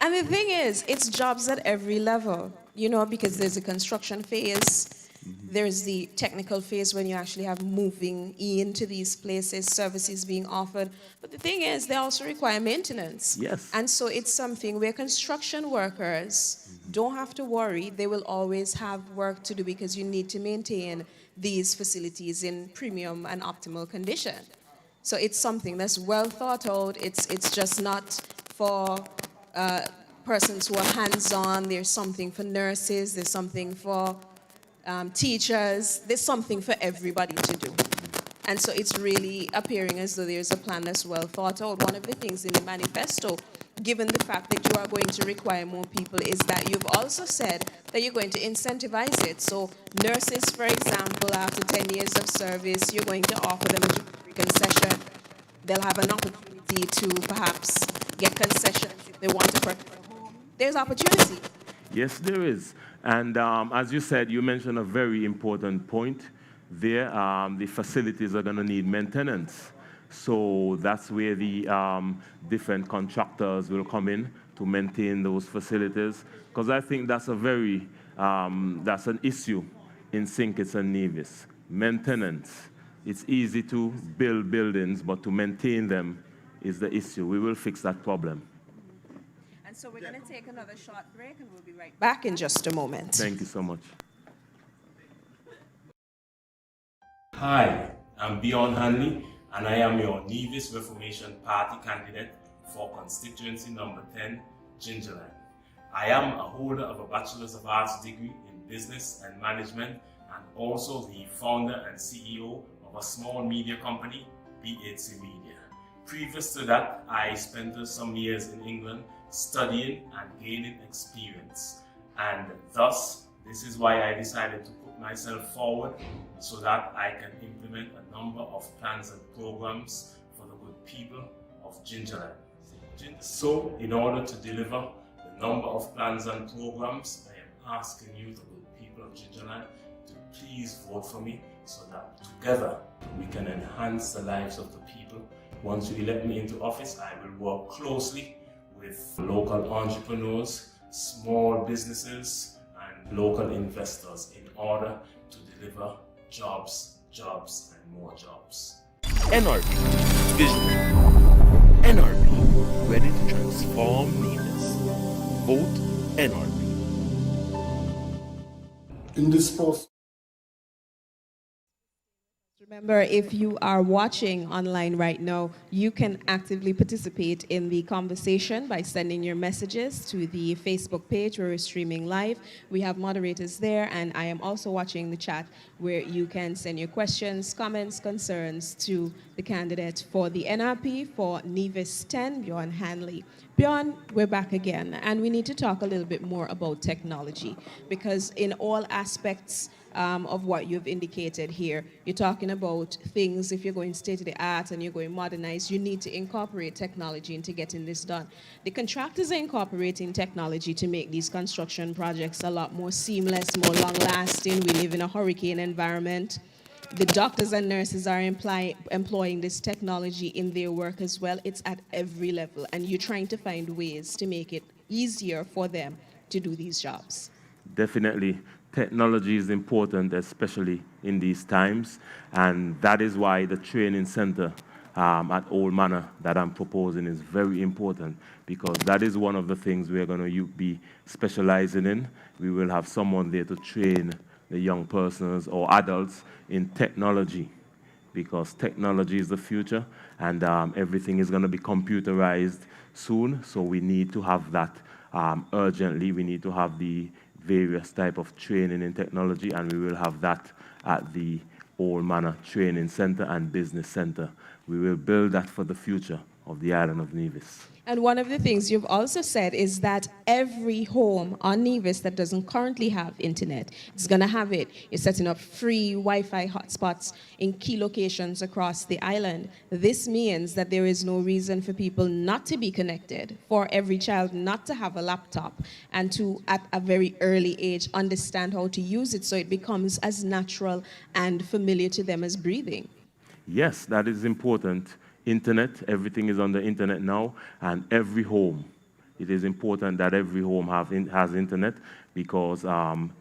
And the thing is, it's jobs at every level, you know, because there's a construction phase, there's the technical phase when you actually have moving into these places, services being offered. But the thing is, they also require maintenance. Yes. And so it's something where construction workers don't have to worry. They will always have work to do because you need to maintain these facilities in premium and optimal condition. So it's something that's well thought out. It's just not for persons who are hands-on. There's something for nurses. There's something for teachers. There's something for everybody to do. And so it's really appearing as though there's a plan that's well thought out. One of the things in the manifesto, given the fact that you are going to require more people, is that you've also said that you're going to incentivize it. So nurses, for example, after 10 years of service, you're going to offer them a concession. They'll have an opportunity to perhaps get concessions if they want to purchase a home. There's opportunity. Yes, there is. And as you said, you mentioned a very important point there. The facilities are going to need maintenance. So that's where the different contractors will come in to maintain those facilities. Because I think that's a very, that's an issue in St. Kitts and Nevis. Maintenance. It's easy to build buildings, but to maintain them is the issue. We will fix that problem. And so we're going to take another short break, and we'll be right back in just a moment. Thank you so much. Hi, I'm Bjorn Hanley, and I am your Nevis Reformation Party candidate for constituency number 10, Gingerland. I am a holder of a Bachelor's of Arts degree in Business and Management, and also the founder and CEO of a small media company, BHC Media. Previous to that, I spent some years in England studying and gaining experience, and thus this is why I decided to put myself forward so that I can implement a number of plans and programs for the good people of Gingerland. So in order to deliver the number of plans and programs, I am asking you, the good people of Gingerland, to please vote for me so that together we can enhance the lives of the people. Once you elect me into office, I will work closely with local entrepreneurs, small businesses, and local investors in order to deliver jobs, jobs, and more jobs. NRP Vision. NRP, ready to transform Nevis. Vote NRP. In this post, Remember, if you are watching online right now, you can actively participate in the conversation by sending your messages to the Facebook page where we're streaming live. We have moderators there, and I am also watching the chat where you can send your questions, comments, concerns to the candidate for the NRP for Nevis 10, Bjorn Hanley. Bjorn, we're back again, and we need to talk a little bit more about technology, because in all aspects of what you've indicated here, you're talking about things, if you're going state of the art and you're going modernized, you need to incorporate technology into getting this done. The contractors are incorporating technology to make these construction projects a lot more seamless, more long lasting. We live in a hurricane environment. The doctors and nurses are employing this technology in their work as well. It's at every level, and you're trying to find ways to make it easier for them to do these jobs. Definitely. Technology is important, especially in these times, and that is why the training center at Old Manor that I'm proposing is very important, because that is one of the things we're going to be specializing in. We will have someone there to train the young persons or adults in technology, because technology is the future, and everything is going to be computerized soon, so we need to have that urgently. We need to have the various type of training in technology, and we will have that at the Old Manor Training Center and Business Center. We will build that for the future of the island of Nevis. And one of the things you've also said is that every home on Nevis that doesn't currently have internet is going to have it. You're setting up free Wi-Fi hotspots in key locations across the island. This means that there is no reason for people not to be connected, for every child not to have a laptop, and to, at a very early age, understand how to use it so it becomes as natural and familiar to them as breathing. Yes, that is important. Internet, everything is on the internet now, and every home. It is important that every home has internet, because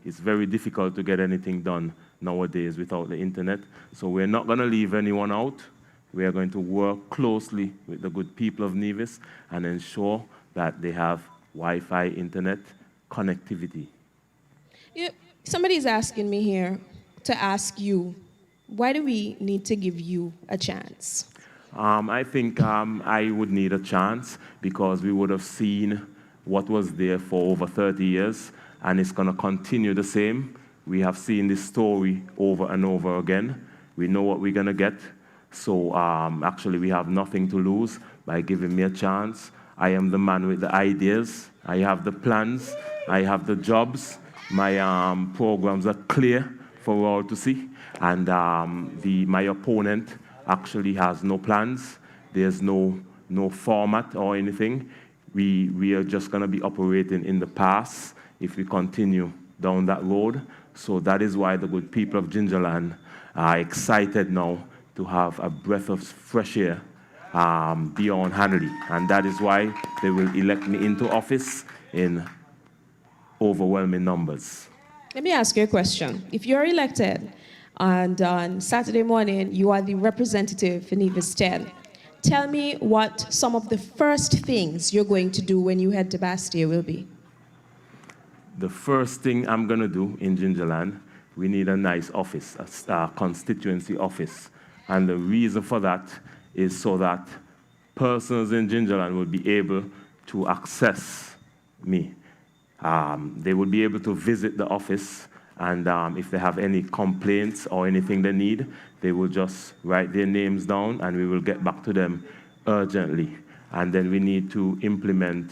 it's very difficult to get anything done nowadays without the internet. So we're not going to leave anyone out. We are going to work closely with the good people of Nevis and ensure that they have Wi-Fi internet connectivity. Somebody's asking me here to ask you, why do we need to give you a chance? I think I would need a chance, because we would have seen what was there for over 30 years, and it's going to continue the same. We have seen this story over and over again. We know what we're going to get. So actually, we have nothing to lose by giving me a chance. I am the man with the ideas. I have the plans. I have the jobs. My programs are clear for all to see. And my opponent actually has no plans. There's no format or anything. We are just going to be operating in the past if we continue down that road. So that is why the good people of Gingerland are excited now to have a breath of fresh air beyond Hanley. And that is why they will elect me into office in overwhelming numbers. Let me ask you a question. If you're elected, and on Saturday morning, you are the representative for Nevis 10. Tell me what some of the first things you're going to do when you head to Bastia will be. The first thing I'm going to do in Gingerland, we need a nice office, a constituency office. And the reason for that is so that persons in Gingerland will be able to access me. They will be able to visit the office, and if they have any complaints or anything they need, they will just write their names down and we will get back to them urgently. And then we need to implement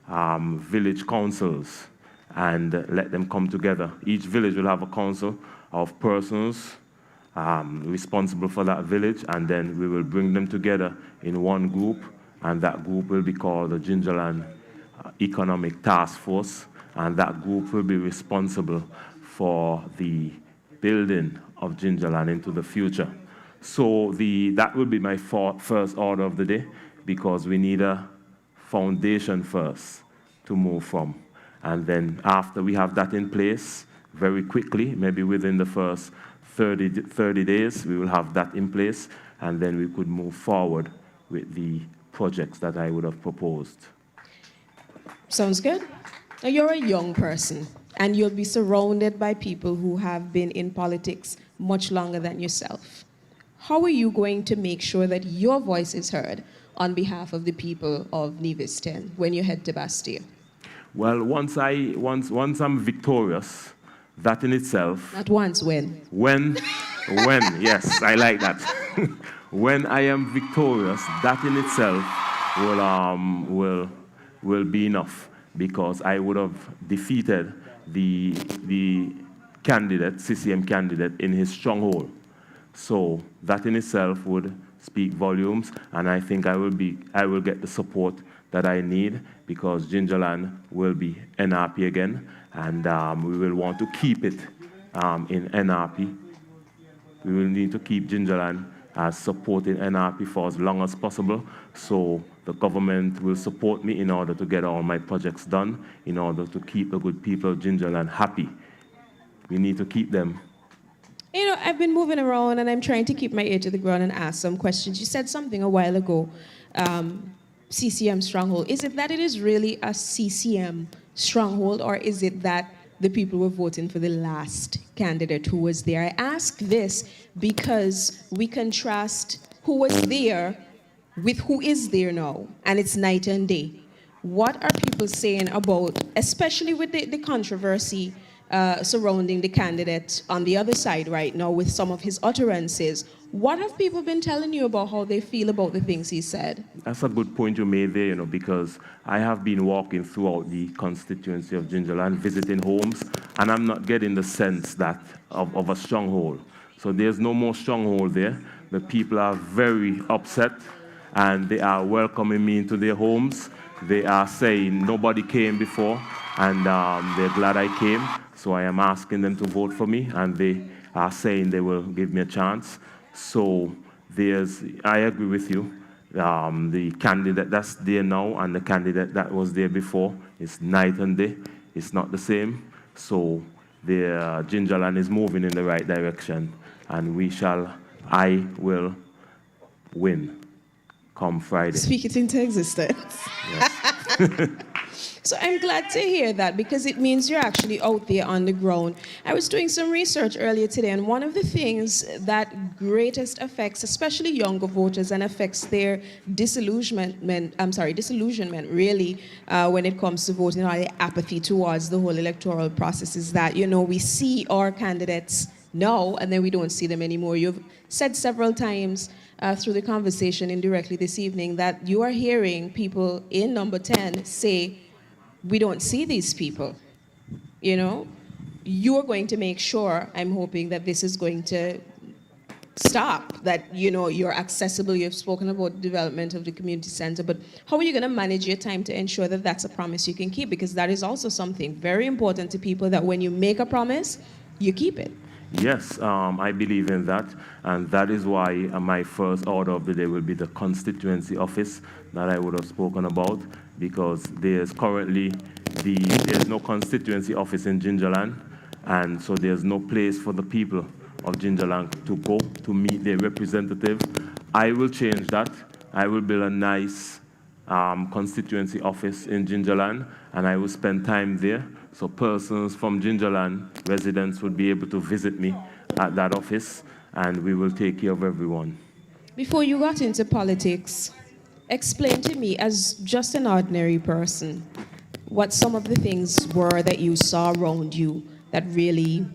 village councils and let them come together. Each village will have a council of persons responsible for that village, and then we will bring them together in one group, and that group will be called the Gingerland Economic Task Force, and that group will be responsible for the building of Gingerland into the future. So that will be my first order of the day, because we need a foundation first to move from. And then after we have that in place, very quickly, maybe within the first 30 days, we will have that in place, and then we could move forward with the projects that I would have proposed. Sounds good. Now, you're a young person, and you'll be surrounded by people who have been in politics much longer than yourself. How are you going to make sure that your voice is heard on behalf of the people of Nevis 10 when you head to Bastia? Well, once I'm victorious, that in itself... Not once, when? When, yes, I like that. When I am victorious, that in itself will be enough, because I would have defeated the candidate, CCM candidate, in his stronghold. So that in itself would speak volumes, and I think I will get the support that I need, because Gingerland will be NRP again, and we will want to keep it in NRP. We will need to keep Gingerland as supporting NRP for as long as possible, so the government will support me in order to get all my projects done, in order to keep the good people of Gingerland happy. We need to keep them. You know, I've been moving around and I'm trying to keep my ear to the ground and ask some questions. You said something a while ago, CCM stronghold. Is it that it is really a CCM stronghold, or is it that the people were voting for the last candidate who was there? I ask this because we contrast who was there with who is there now, and it's night and day. What are people saying about, especially with the controversy surrounding the candidate on the other side right now with some of his utterances. What have people been telling you about how they feel about the things he said? That's a good point you made there, because I have been walking throughout the constituency of Gingerland, visiting homes, and I'm not getting the sense that of a stronghold. So there's no more stronghold there. The people are very upset, and they are welcoming me into their homes. They are saying nobody came before, and they're glad I came. So I am asking them to vote for me, and they are saying they will give me a chance. So I agree with you. The candidate that's there now and the candidate that was there before is night and day. It's not the same. So the Gingerland is moving in the right direction, and I will win come Friday. Speak it into existence. Yes. So I'm glad to hear that, because it means you're actually out there on the ground. I was doing some research earlier today, and one of the things that greatest affects, especially younger voters, and affects their disillusionment really, when it comes to voting, or the apathy towards the whole electoral process, is that, we see our candidates now and then we don't see them anymore. You've said several times through the conversation indirectly this evening that you are hearing people in number 10 say, we don't see these people. You're going to make sure, I'm hoping, that this is going to stop, that you're accessible. You've spoken about the development of the community center, but how are you going to manage your time to ensure that that's a promise you can keep? Because that is also something very important to people, that when you make a promise, you keep it. Yes, I believe in that, and that is why my first order of the day will be the constituency office that I would have spoken about, because there's currently there's no constituency office in Gingerland, and so there's no place for the people of Gingerland to go to meet their representative. I will change that. I will build a nice constituency office in Gingerland, and I will spend time there. So persons from Gingerland, residents, would be able to visit me at that office, and we will take care of everyone. Before you got into politics, explain to me, as just an ordinary person, what some of the things were that you saw around you that really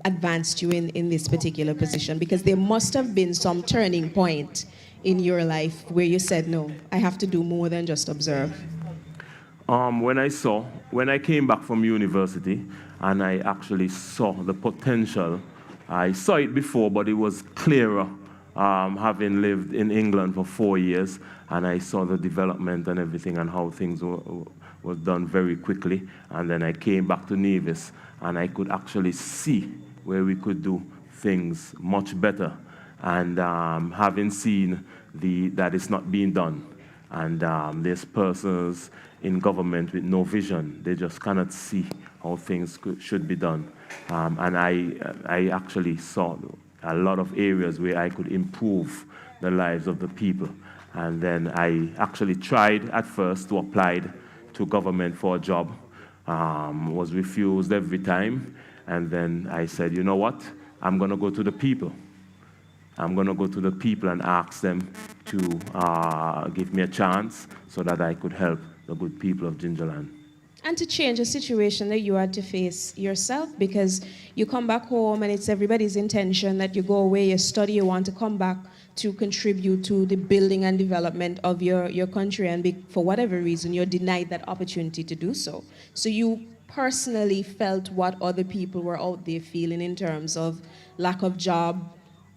advanced you in this particular position, because there must have been some turning point in your life where you said, no, I have to do more than just observe. When I came back from university and I actually saw the potential, I saw it before, but it was clearer, having lived in England for 4 years, and I saw the development and everything and how things were done very quickly. And then I came back to Nevis and I could actually see where we could do things much better, and having seen that it's not being done, and there's persons in government with no vision. They just cannot see how things should be done, and I actually saw a lot of areas where I could improve the lives of the people. And then I actually tried at first to apply to government for a job, was refused every time. And then I said, you know what? I'm going to go to the people. I'm going to go to the people and ask them to give me a chance so that I could help the good people of Gingerland. And to change a situation that you had to face yourself, because you come back home and it's everybody's intention that you go away, you study, you want to come back to contribute to the building and development of your country, and for whatever reason, you're denied that opportunity to do so. So you personally felt what other people were out there feeling in terms of lack of job,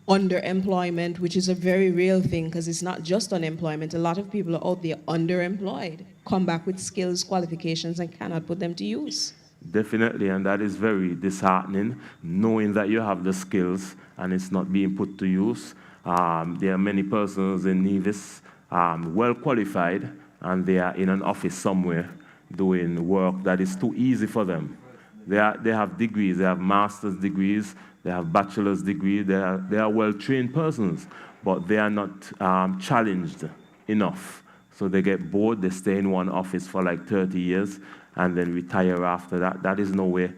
underemployment, which is a very real thing, because it's not just unemployment. A lot of people are out there underemployed, come back with skills, qualifications, and cannot put them to use. Definitely, and that is very disheartening, knowing that you have the skills and it's not being put to use. There are many persons in Nevis, well qualified, and they are in an office somewhere doing work that is too easy for them. They have degrees, they have master's degrees, they have bachelor's degrees, they are well-trained persons, but they are not challenged enough. So they get bored, they stay in one office for like 30 years, and then retire after that. That is no way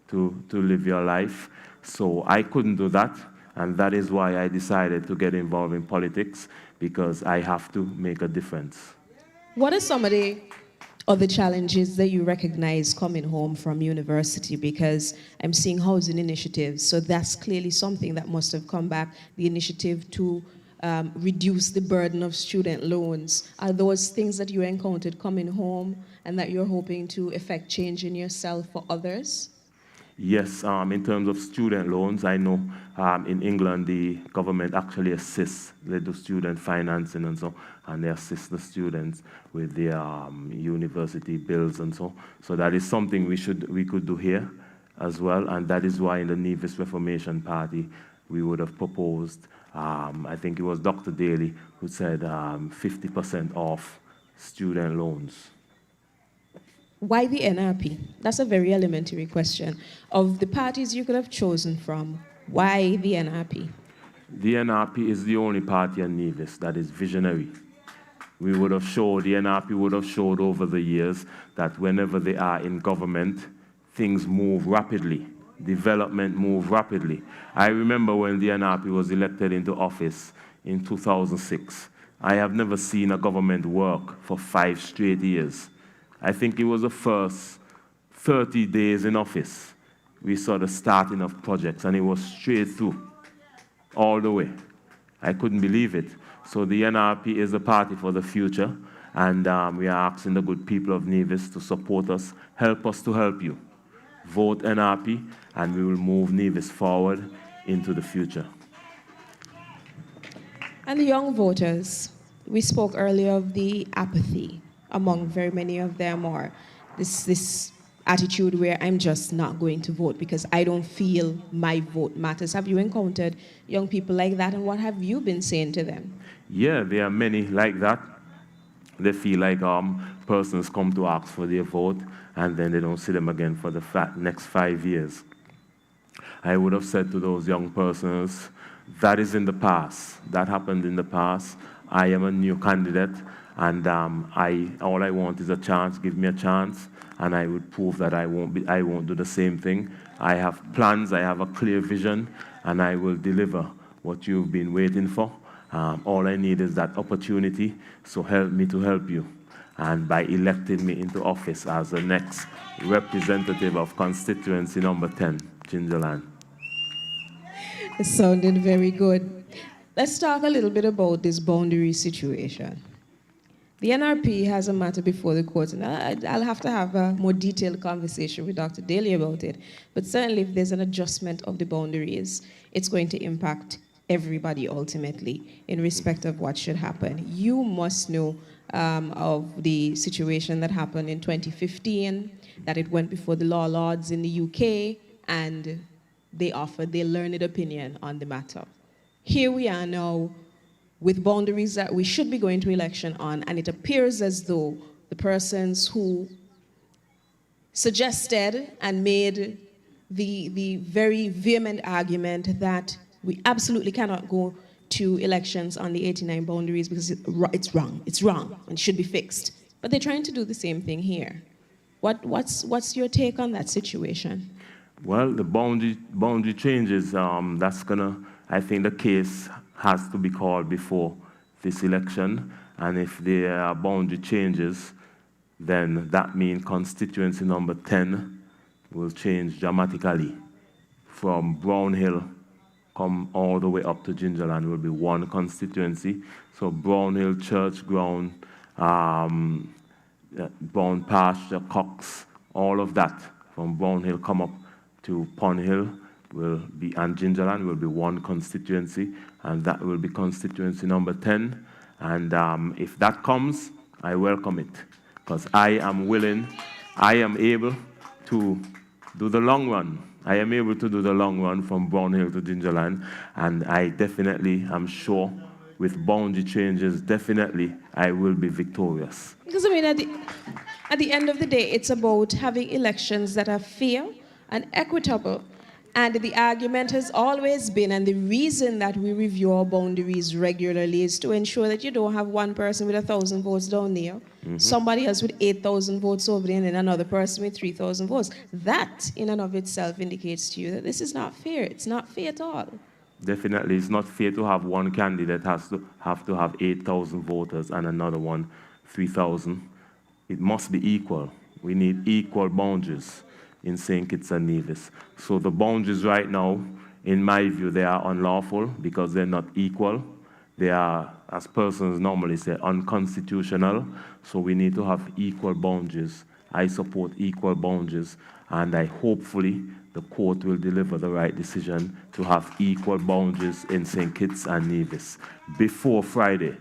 to live your life. So I couldn't do that, and that is why I decided to get involved in politics, because I have to make a difference. What are some of the other challenges that you recognize coming home from university? Because I'm seeing housing initiatives, so that's clearly something that must have come back, the initiative to reduce the burden of student loans. Are those things that you encountered coming home and that you're hoping to effect change in yourself for others? Yes, in terms of student loans, I know in England the government actually assists. They do student financing and so, and they assist the students with their university bills and so. So that is something we could do here as well, and that is why in the Nevis Reformation Party we would have proposed. I think it was Dr. Daly who said 50% off student loans. Why the NRP? That's a very elementary question. Of the parties you could have chosen from, why the NRP? The NRP is the only party in Nevis that is visionary. We would have showed, the NRP would have showed over the years that whenever they are in government, things move rapidly. Development move rapidly. I remember when the NRP was elected into office in 2006. I have never seen a government work for 5 straight years. I think it was the first 30 days in office. We saw the starting of projects, and it was straight through, all the way. I couldn't believe it. So the NRP is a party for the future, and we are asking the good people of Nevis to support us to help you. Vote NRP, and we will move Nevis forward into the future. And the young voters, we spoke earlier of the apathy among very many of them, or this attitude where I'm just not going to vote because I don't feel my vote matters. Have you encountered young people like that, and what have you been saying to them? Yeah, there are many like that. They feel like persons come to ask for their vote, and then they don't see them again for the next 5 years. I would have said to those young persons, that is in the past. That happened in the past. I am a new candidate, and all I want is a chance. Give me a chance, and I would prove that I won't do the same thing. I have plans, I have a clear vision, and I will deliver what you've been waiting for. All I need is that opportunity, so help me to help you. And by electing me into office as the next representative of constituency number 10, Gingerland. It sounded very good. Let's talk a little bit about this boundary situation. The NRP has a matter before the court, and I'll have to have a more detailed conversation with Dr. Daly about it. But certainly if there's an adjustment of the boundaries, it's going to impact everybody ultimately in respect of what should happen. You must know of the situation that happened in 2015, that it went before the Law Lords in the UK, and they offered their learned opinion on the matter. Here we are now with boundaries that we should be going to election on, and it appears as though the persons who suggested and made the very vehement argument that we absolutely cannot go to elections on the 89 boundaries because it's wrong, and should be fixed. But they're trying to do the same thing here. What's your take on that situation? Well, the boundary changes, I think the case has to be called before this election, and if there are boundary changes, then that means constituency number 10 will change dramatically. From Brownhill, come all the way up to Gingerland will be one constituency. So Brownhill, Church Ground, Brown Pasture, Cox, all of that from Brownhill come up to Pond Hill and Gingerland will be one constituency, and that will be constituency number 10. And if that comes, I welcome it, because I am able to do the long run. I am able to do the long run from Brownhill to Gingerland, and I definitely am sure with boundary changes, definitely I will be victorious. Because I mean, at the end of the day, it's about having elections that are fair and equitable. And the argument has always been, and the reason that we review our boundaries regularly is to ensure that you don't have one person with 1,000 votes down there, somebody else with 8,000 votes over there, and then another person with 3,000 votes. That, in and of itself, indicates to you that this is not fair. It's not fair at all. Definitely, it's not fair to have one candidate have 8,000 voters and another one 3,000. it must be equal. We need equal boundaries in St. Kitts and Nevis. So the boundaries right now, in my view, they are unlawful because they're not equal. They are, as persons normally say, unconstitutional. So we need to have equal boundaries. I support equal boundaries, and hopefully the court will deliver the right decision to have equal boundaries in St. Kitts and Nevis. Before Friday,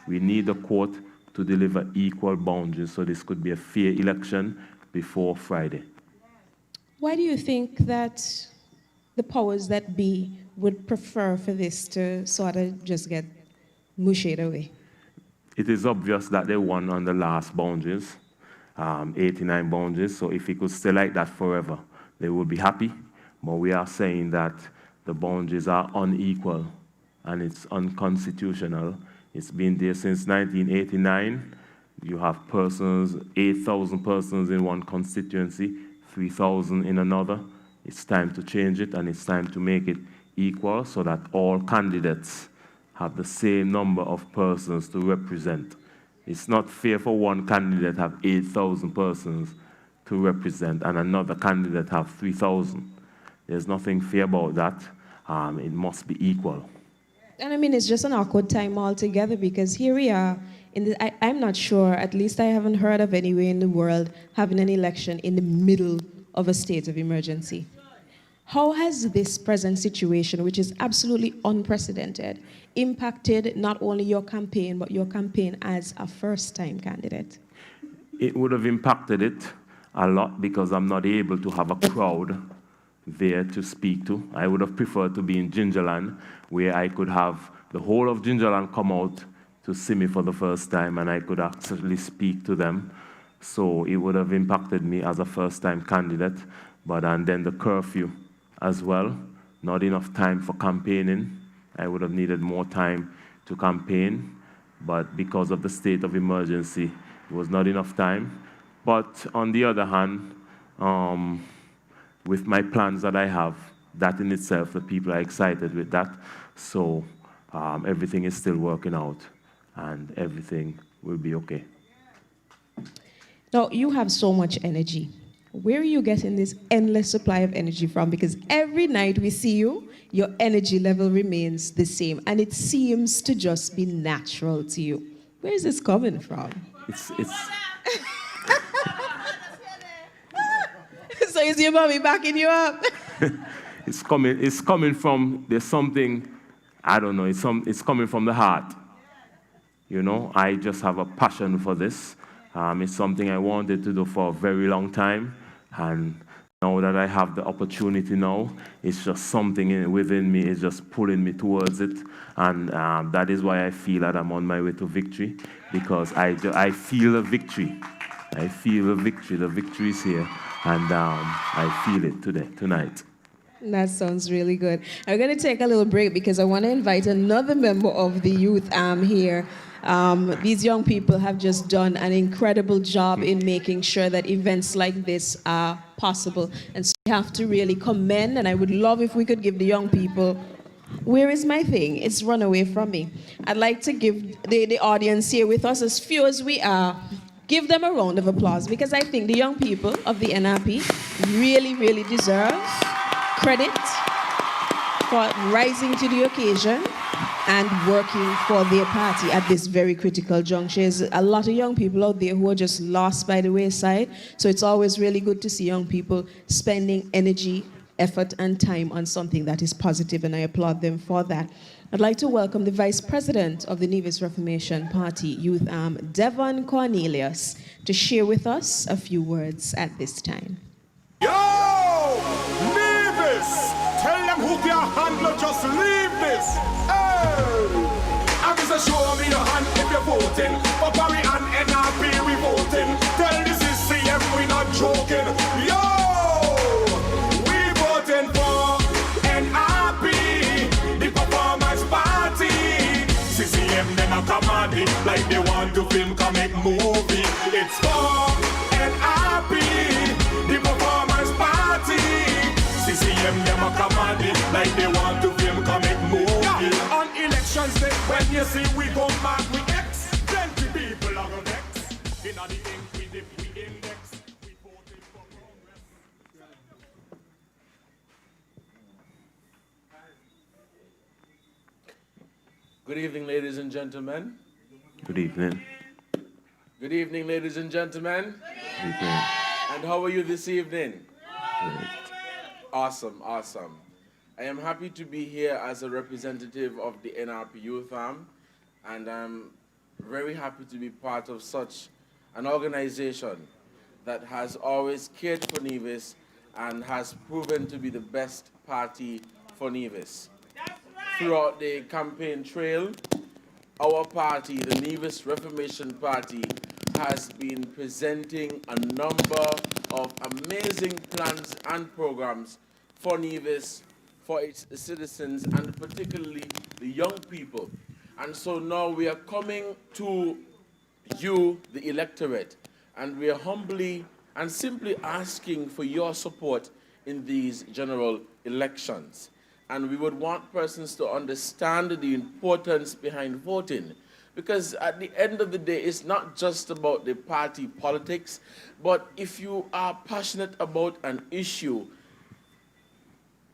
we need the court to deliver equal boundaries so this could be a fair election before Friday. Why do you think that the powers that be would prefer for this to sort of just get mushed away? It is obvious that they won on the last boundaries, 89 boundaries, so if it could stay like that forever, they would be happy. But we are saying that the boundaries are unequal and it's unconstitutional. It's been there since 1989. You have persons, 8,000 persons in one constituency, 3,000 in another. It's time to change it, and it's time to make it equal so that all candidates have the same number of persons to represent. It's not fair for one candidate to have 8,000 persons to represent and another candidate have 3,000. There's nothing fair about that. It must be equal. And I mean, it's just an awkward time altogether because here we are. I'm not sure, at least I haven't heard of anywhere in the world having an election in the middle of a state of emergency. How has this present situation, which is absolutely unprecedented, impacted not only your campaign, but your campaign as a first-time candidate? It would have impacted it a lot because I'm not able to have a crowd there to speak to. I would have preferred to be in Gingerland, where I could have the whole of Gingerland come out to see me for the first time and I could actually speak to them. So it would have impacted me as a first-time candidate. And then the curfew as well, not enough time for campaigning. I would have needed more time to campaign, but because of the state of emergency, it was not enough time. But on the other hand, with my plans that I have, that in itself, the people are excited with that. So everything is still working out and everything will be okay. Now, you have so much energy. Where are you getting this endless supply of energy from? Because every night we see you, your energy level remains the same, and it seems to just be natural to you. Where is this coming from? So is your mommy backing you up? It's coming from, there's something, I don't know, it's coming from the heart. You know, I just have a passion for this. It's something I wanted to do for a very long time. And now that I have the opportunity now, it's just something within me, it's just pulling me towards it. And that is why I feel that I'm on my way to victory, because I feel a victory. I feel a victory. The victory is here. And I feel it tonight. That sounds really good. I'm going to take a little break because I want to invite another member of the youth here. These young people have just done an incredible job in making sure that events like this are possible. And so we have to really commend, and I would love if we could give the young people, where is my thing? It's run away from me. I'd like to give the audience here with us, as few as we are, give them a round of applause, because I think the young people of the NRP really, really deserve credit for rising to the occasion and working for their party at this very critical juncture. There's a lot of young people out there who are just lost by the wayside, so it's always really good to see young people spending energy, effort, and time on something that is positive, and I applaud them for that. I'd like to welcome the Vice President of the Nevis Reformation Party Youth Arm, Devon Cornelius, to share with us a few words at this time. Yo! Nevis! Tell them who can handle, just leave this! Hey! I'm just show me your hand if you're voting. For Barry and NRP we voting. Tell this is CM we not joking. Yo! We voting for NRP, the performance party. CCM them a commanding like they want to film comic movie. It's for NRP, the performance party. CCM them a commanding like they want to film comic movie. Yeah, on elections day when you see we go mad we X, plenty people are gonna vex. In the ink, we dip, we index. We voted for progress. Good evening, ladies and gentlemen. Good evening. Good evening, ladies and gentlemen. Good evening. And how are you this evening? Great. Awesome, awesome. I am happy to be here as a representative of the NRP Youth Arm, and I'm very happy to be part of such an organization that has always cared for Nevis and has proven to be the best party for Nevis. Throughout the campaign trail, our party, the Nevis Reformation Party, has been presenting a number of amazing plans and programs for Nevis, for its citizens, and particularly the young people. And so now we are coming to you, the electorate, and we are humbly and simply asking for your support in these general elections. And we would want persons to understand the importance behind voting, because at the end of the day, it's not just about the party politics, but if you are passionate about an issue,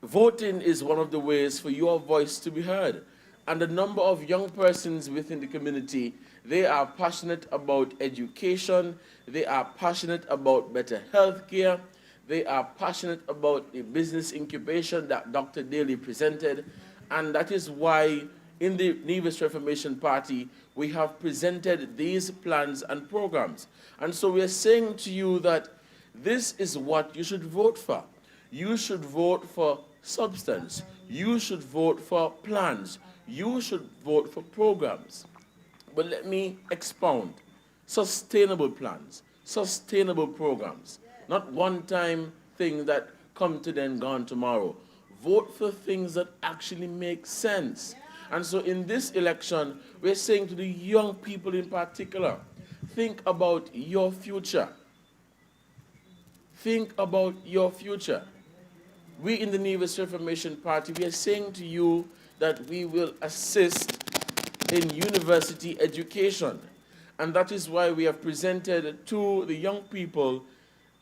voting is one of the ways for your voice to be heard. And a number of young persons within the community, they are passionate about education, they are passionate about better health care, they are passionate about the business incubation that Dr. Daly presented, and that is why in the Nevis Reformation Party, we have presented these plans and programs. And so we are saying to you that this is what you should vote for. You should vote for substance. You should vote for plans. You should vote for programs. But let me expound. Sustainable plans, sustainable programs, not one-time things that come today and gone tomorrow. Vote for things that actually make sense. And so in this election, we're saying to the young people in particular, think about your future. Think about your future. We in the Nevis Reformation Party, we are saying to you that we will assist in university education. And that is why we have presented to the young people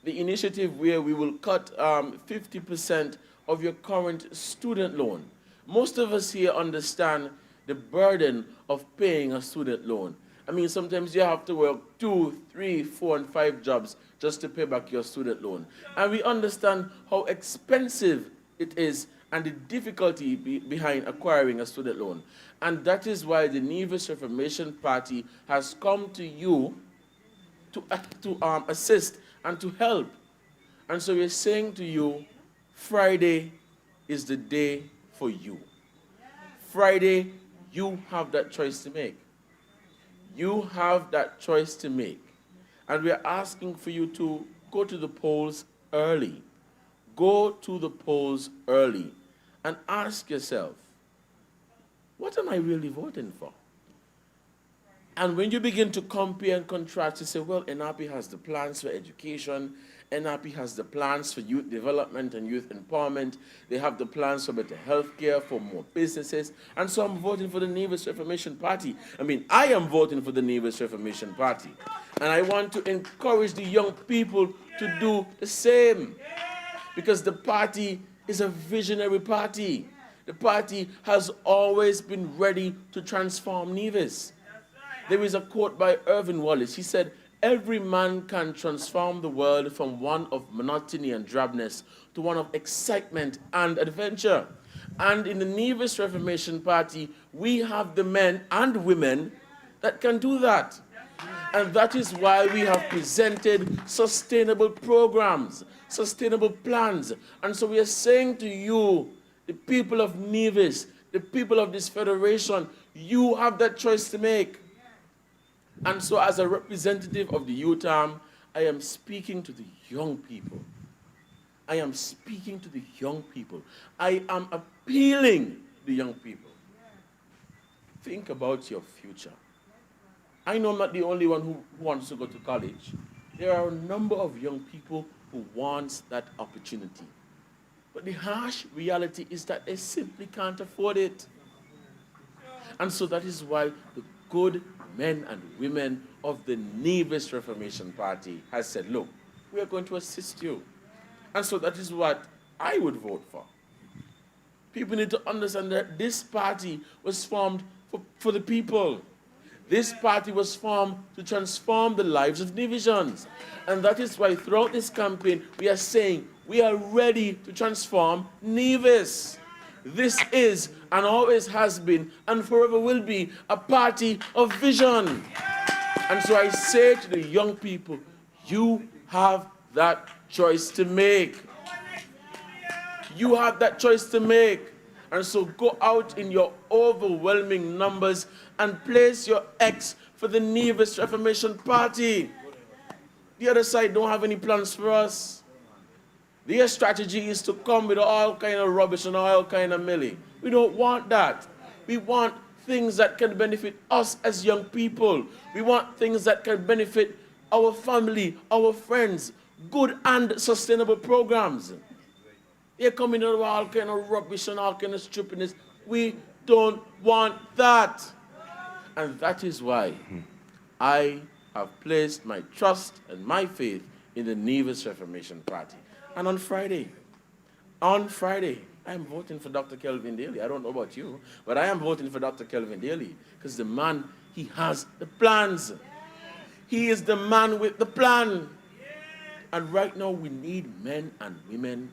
the initiative where we will cut 50% of your current student loan. Most of us here understand the burden of paying a student loan. I mean, sometimes you have to work 2, 3, 4, and 5 jobs just to pay back your student loan. And we understand how expensive it is and the difficulty behind acquiring a student loan. And that is why the Nevis Reformation Party has come to you to assist and to help. And so we're saying to you, Friday is the day for you. Friday, you have that choice to make. You have that choice to make. And we're asking for you to go to the polls early. Go to the polls early and ask yourself, what am I really voting for? And when you begin to compare and contrast, you say, well, NRP has the plans for education, NRP has the plans for youth development and youth empowerment, they have the plans for better health care, for more businesses, and so I'm voting for the Nevis Reformation Party. I mean, I am voting for the Nevis Reformation Party. And I want to encourage the young people to do the same, because the party is a visionary party. The party has always been ready to transform Nevis. There is a quote by Irving Wallace. He said, every man can transform the world from one of monotony and drabness to one of excitement and adventure. And in the Nevis Reformation Party, we have the men and women that can do that. And that is why we have presented sustainable programs, sustainable plans. And so we are saying to you, the people of Nevis, the people of this federation, you have that choice to make. And so as a representative of the youth arm, I am speaking to the young people. I am speaking to the young people. I am appealing to the young people. Think about your future. I know I'm not the only one who wants to go to college. There are a number of young people who want that opportunity. But the harsh reality is that they simply can't afford it. And so that is why the good men and women of the Nevis Reformation Party has said, look, we are going to assist you. And so that is what I would vote for. People need to understand that this party was formed for the people. This party was formed to transform the lives of Nevisians. And that is why throughout this campaign, we are saying we are ready to transform Nevis. This is and always has been and forever will be a party of vision. And so I say to the young people, you have that choice to make. You have that choice to make. And so go out in your overwhelming numbers and place your X for the Nevis Reformation Party. The other side don't have any plans for us. Their strategy is to come with all kind of rubbish and all kind of millie. We don't want that. We want things that can benefit us as young people. We want things that can benefit our family, our friends, good and sustainable programs. They're coming out with all kind of rubbish and all kind of stupidness. We don't want that. And that is why I have placed my trust and my faith in the Nevis Reformation Party. And on Friday, I am voting for Dr. Kelvin Daly. I don't know about you, but I am voting for Dr. Kelvin Daly because the man, he has the plans. He is the man with the plan. And right now we need men and women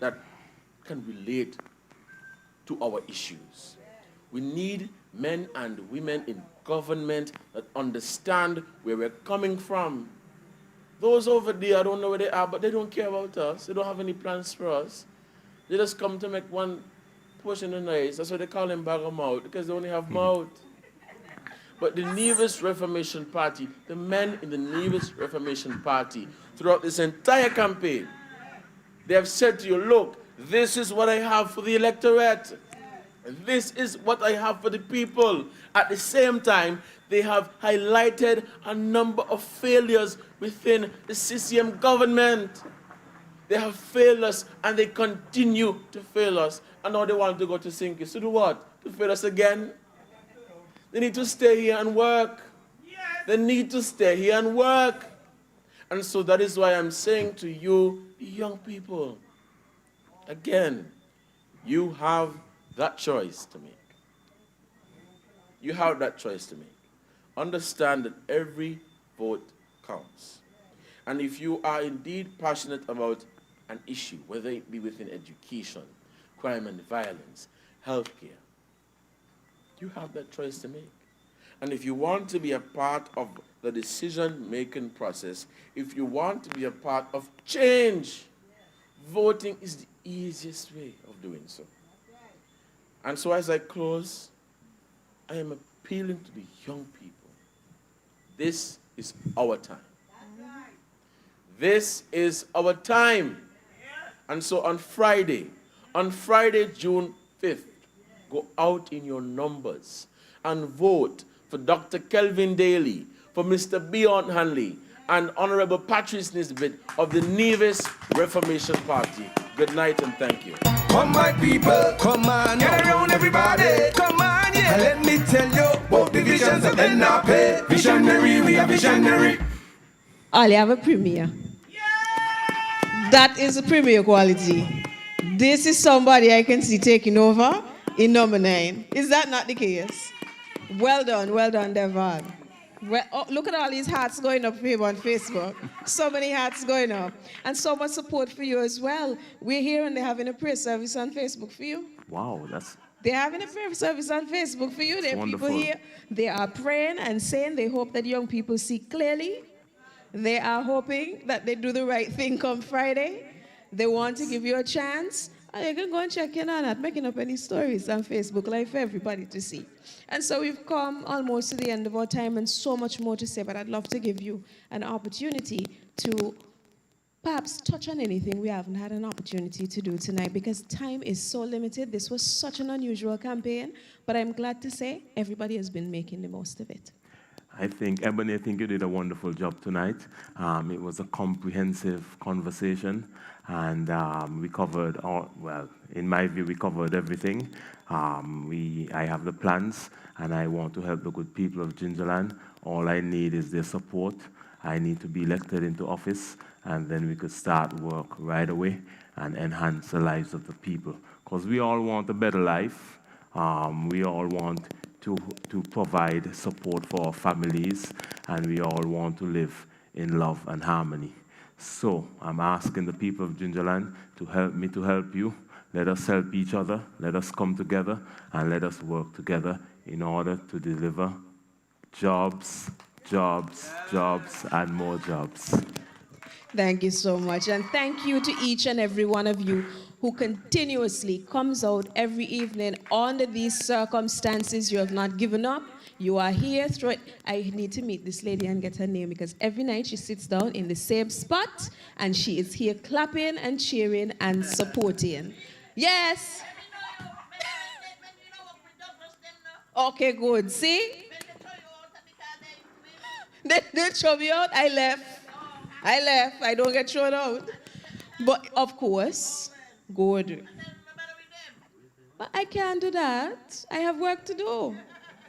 that can relate to our issues. We need men and women in government that understand where we're coming from. Those over there, I don't know where they are, but they don't care about us. They don't have any plans for us. They just come to make one push in the noise. That's why they call them bag of mouth, because they only have mouth. But the Nevis Reformation Party, the men in the Nevis Reformation Party, throughout this entire campaign, they have said to you, look, this is what I have for the electorate. This is what I have for the people. At the same time, they have highlighted a number of failures within the CCM government. They have failed us and they continue to fail us. And now they want to go to Sinky. To do what? To fail us again? They need to stay here and work. They need to stay here and work. And so that is why I'm saying to you, young people, again, you have that choice to make. You have that choice to make. Understand that every vote counts. And if you are indeed passionate about an issue, whether it be within education, crime and violence, healthcare, you have that choice to make. And if you want to be a part of the decision-making process, if you want to be a part of change, voting is the easiest way of doing so. And so as I close, I am appealing to the young people. This is our time. This is our time. And so on Friday, June 5th, go out in your numbers and vote for Dr. Kelvin Daly, for Mr. Beyond Hanley, and Honorable Patrice Nisbet of the Nevis Reformation Party. Good night and thank you. Come my people, come on, get around everybody, come on, yeah. And let me tell you about the visions of NRP. Visionary, we are visionary. I have a premier. That is a premier quality. This is somebody I can see taking over in number 9. Is that not the case? Well done, Devon. Well, oh, look at all these hearts going up for him on Facebook. So many hearts going up. And so much support for you as well. We're here and they're having a prayer service on Facebook for you. Wow, that's... They're having a prayer service on Facebook for you. There are people here. They are praying and saying they hope that young people see clearly. They are hoping that they do the right thing come Friday. They want to give you a chance. And you can go and check in on that, making up any stories on Facebook Live for everybody to see. And so we've come almost to the end of our time and so much more to say, but I'd love to give you an opportunity to perhaps touch on anything we haven't had an opportunity to do tonight because time is so limited. This was such an unusual campaign, but I'm glad to say everybody has been making the most of it. Ebony, I think you did a wonderful job tonight. It was a comprehensive conversation, and we covered all, well, in my view, we covered everything. I have the plans, and I want to help the good people of Gingerland. All I need is their support. I need to be elected into office, and then we could start work right away and enhance the lives of the people. Because we all want a better life. We all want to provide support for our families, and we all want to live in love and harmony. So I'm asking the people of Gingerland to help me to help you. Let us help each other, let us come together, and let us work together in order to deliver jobs, jobs, jobs, and more jobs. Thank you so much, and thank you to each and every one of you who continuously comes out every evening under these circumstances. You have not given up. You are here through it. I need to meet this lady and get her name, because every night she sits down in the same spot and she is here clapping and cheering and supporting. Yes. Okay, good. See? They throw me out. I left. I don't get thrown out. But of course, good. But I can't do that. I have work to do.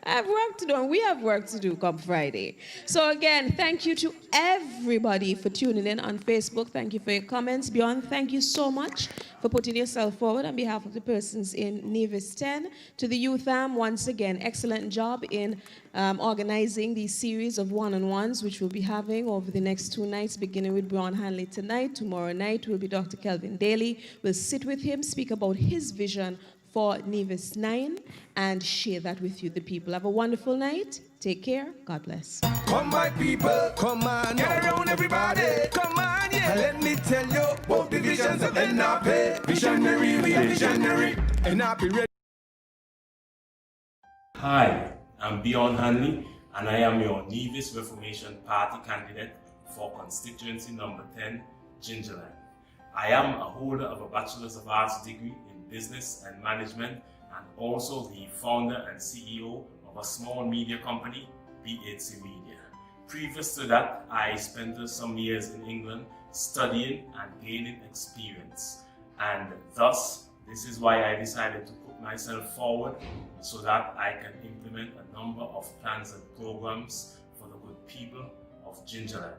And we have work to do come Friday. So again, thank you to everybody for tuning in on Facebook. Thank you for your comments. Beyond, thank you so much for putting yourself forward on behalf of the persons in Nevis 10. To the youth once again, excellent job in organizing these series of one-on-ones, which we'll be having over the next 2 nights, beginning with Brian Hanley tonight. Tomorrow night will be Dr. Kelvin Daly. We'll sit with him, speak about his vision for Nevis 9, and share that with you, the people. Have a wonderful night. Take care. God bless. Come my people, come on, get around everybody. Come on, yeah. Let me tell you about the visions of NRP. Visionary, we are visionary. NRP ready. Hi, I'm Beyond Hanley, and I am your Nevis Reformation Party candidate for constituency number 10, Gingerland. I am a holder of a Bachelor's of Arts degree in Business and Management, and also the founder and CEO of a small media company, BHC Media. Previous to that, I spent some years in England studying and gaining experience, and thus this is why I decided to put myself forward so that I can implement a number of plans and programs for the good people of Gingerland.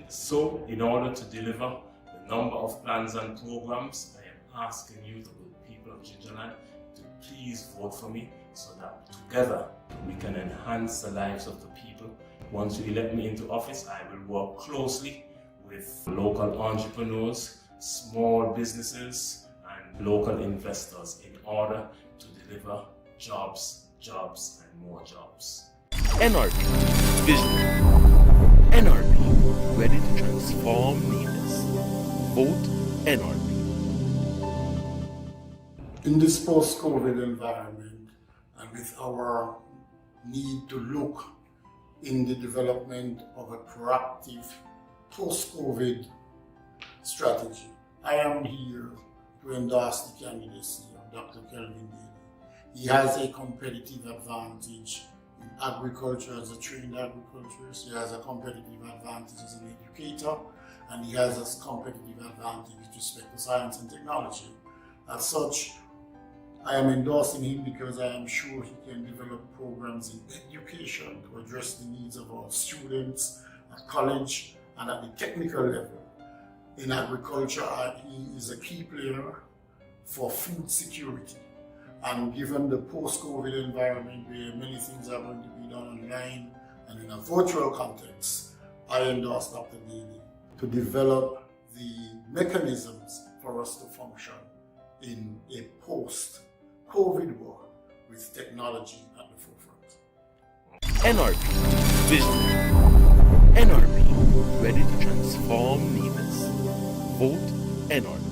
So in order to deliver the number of plans and programs, I am asking you, the good people of Gingerland, to please vote for me so that together we can enhance the lives of the people. Once you elect me into office, I will work closely with local entrepreneurs, small businesses, and local investors in order to deliver jobs, jobs, and more jobs. NRP Vision. NRP, ready to transform Nevis. Vote NRP. In this post-COVID environment, and with our need to look in the development of a proactive post-COVID strategy, I am here to endorse the candidacy of Dr. Kelvin Daly. He has a competitive advantage in agriculture as a trained agriculturist. He has a competitive advantage as an educator, and he has a competitive advantage with respect to science and technology. As such, I am endorsing him because I am sure he can develop programs in education to address the needs of our students at college and at the technical level. In agriculture, he is a key player for food security. And given the post-COVID environment where many things are going to be done online and in a virtual context, I endorse Dr. Daly to develop the mechanisms for us to function in a post-COVID world with technology at the forefront. NRP Vision. NRP, ready to transform Nevis. Vote NRP.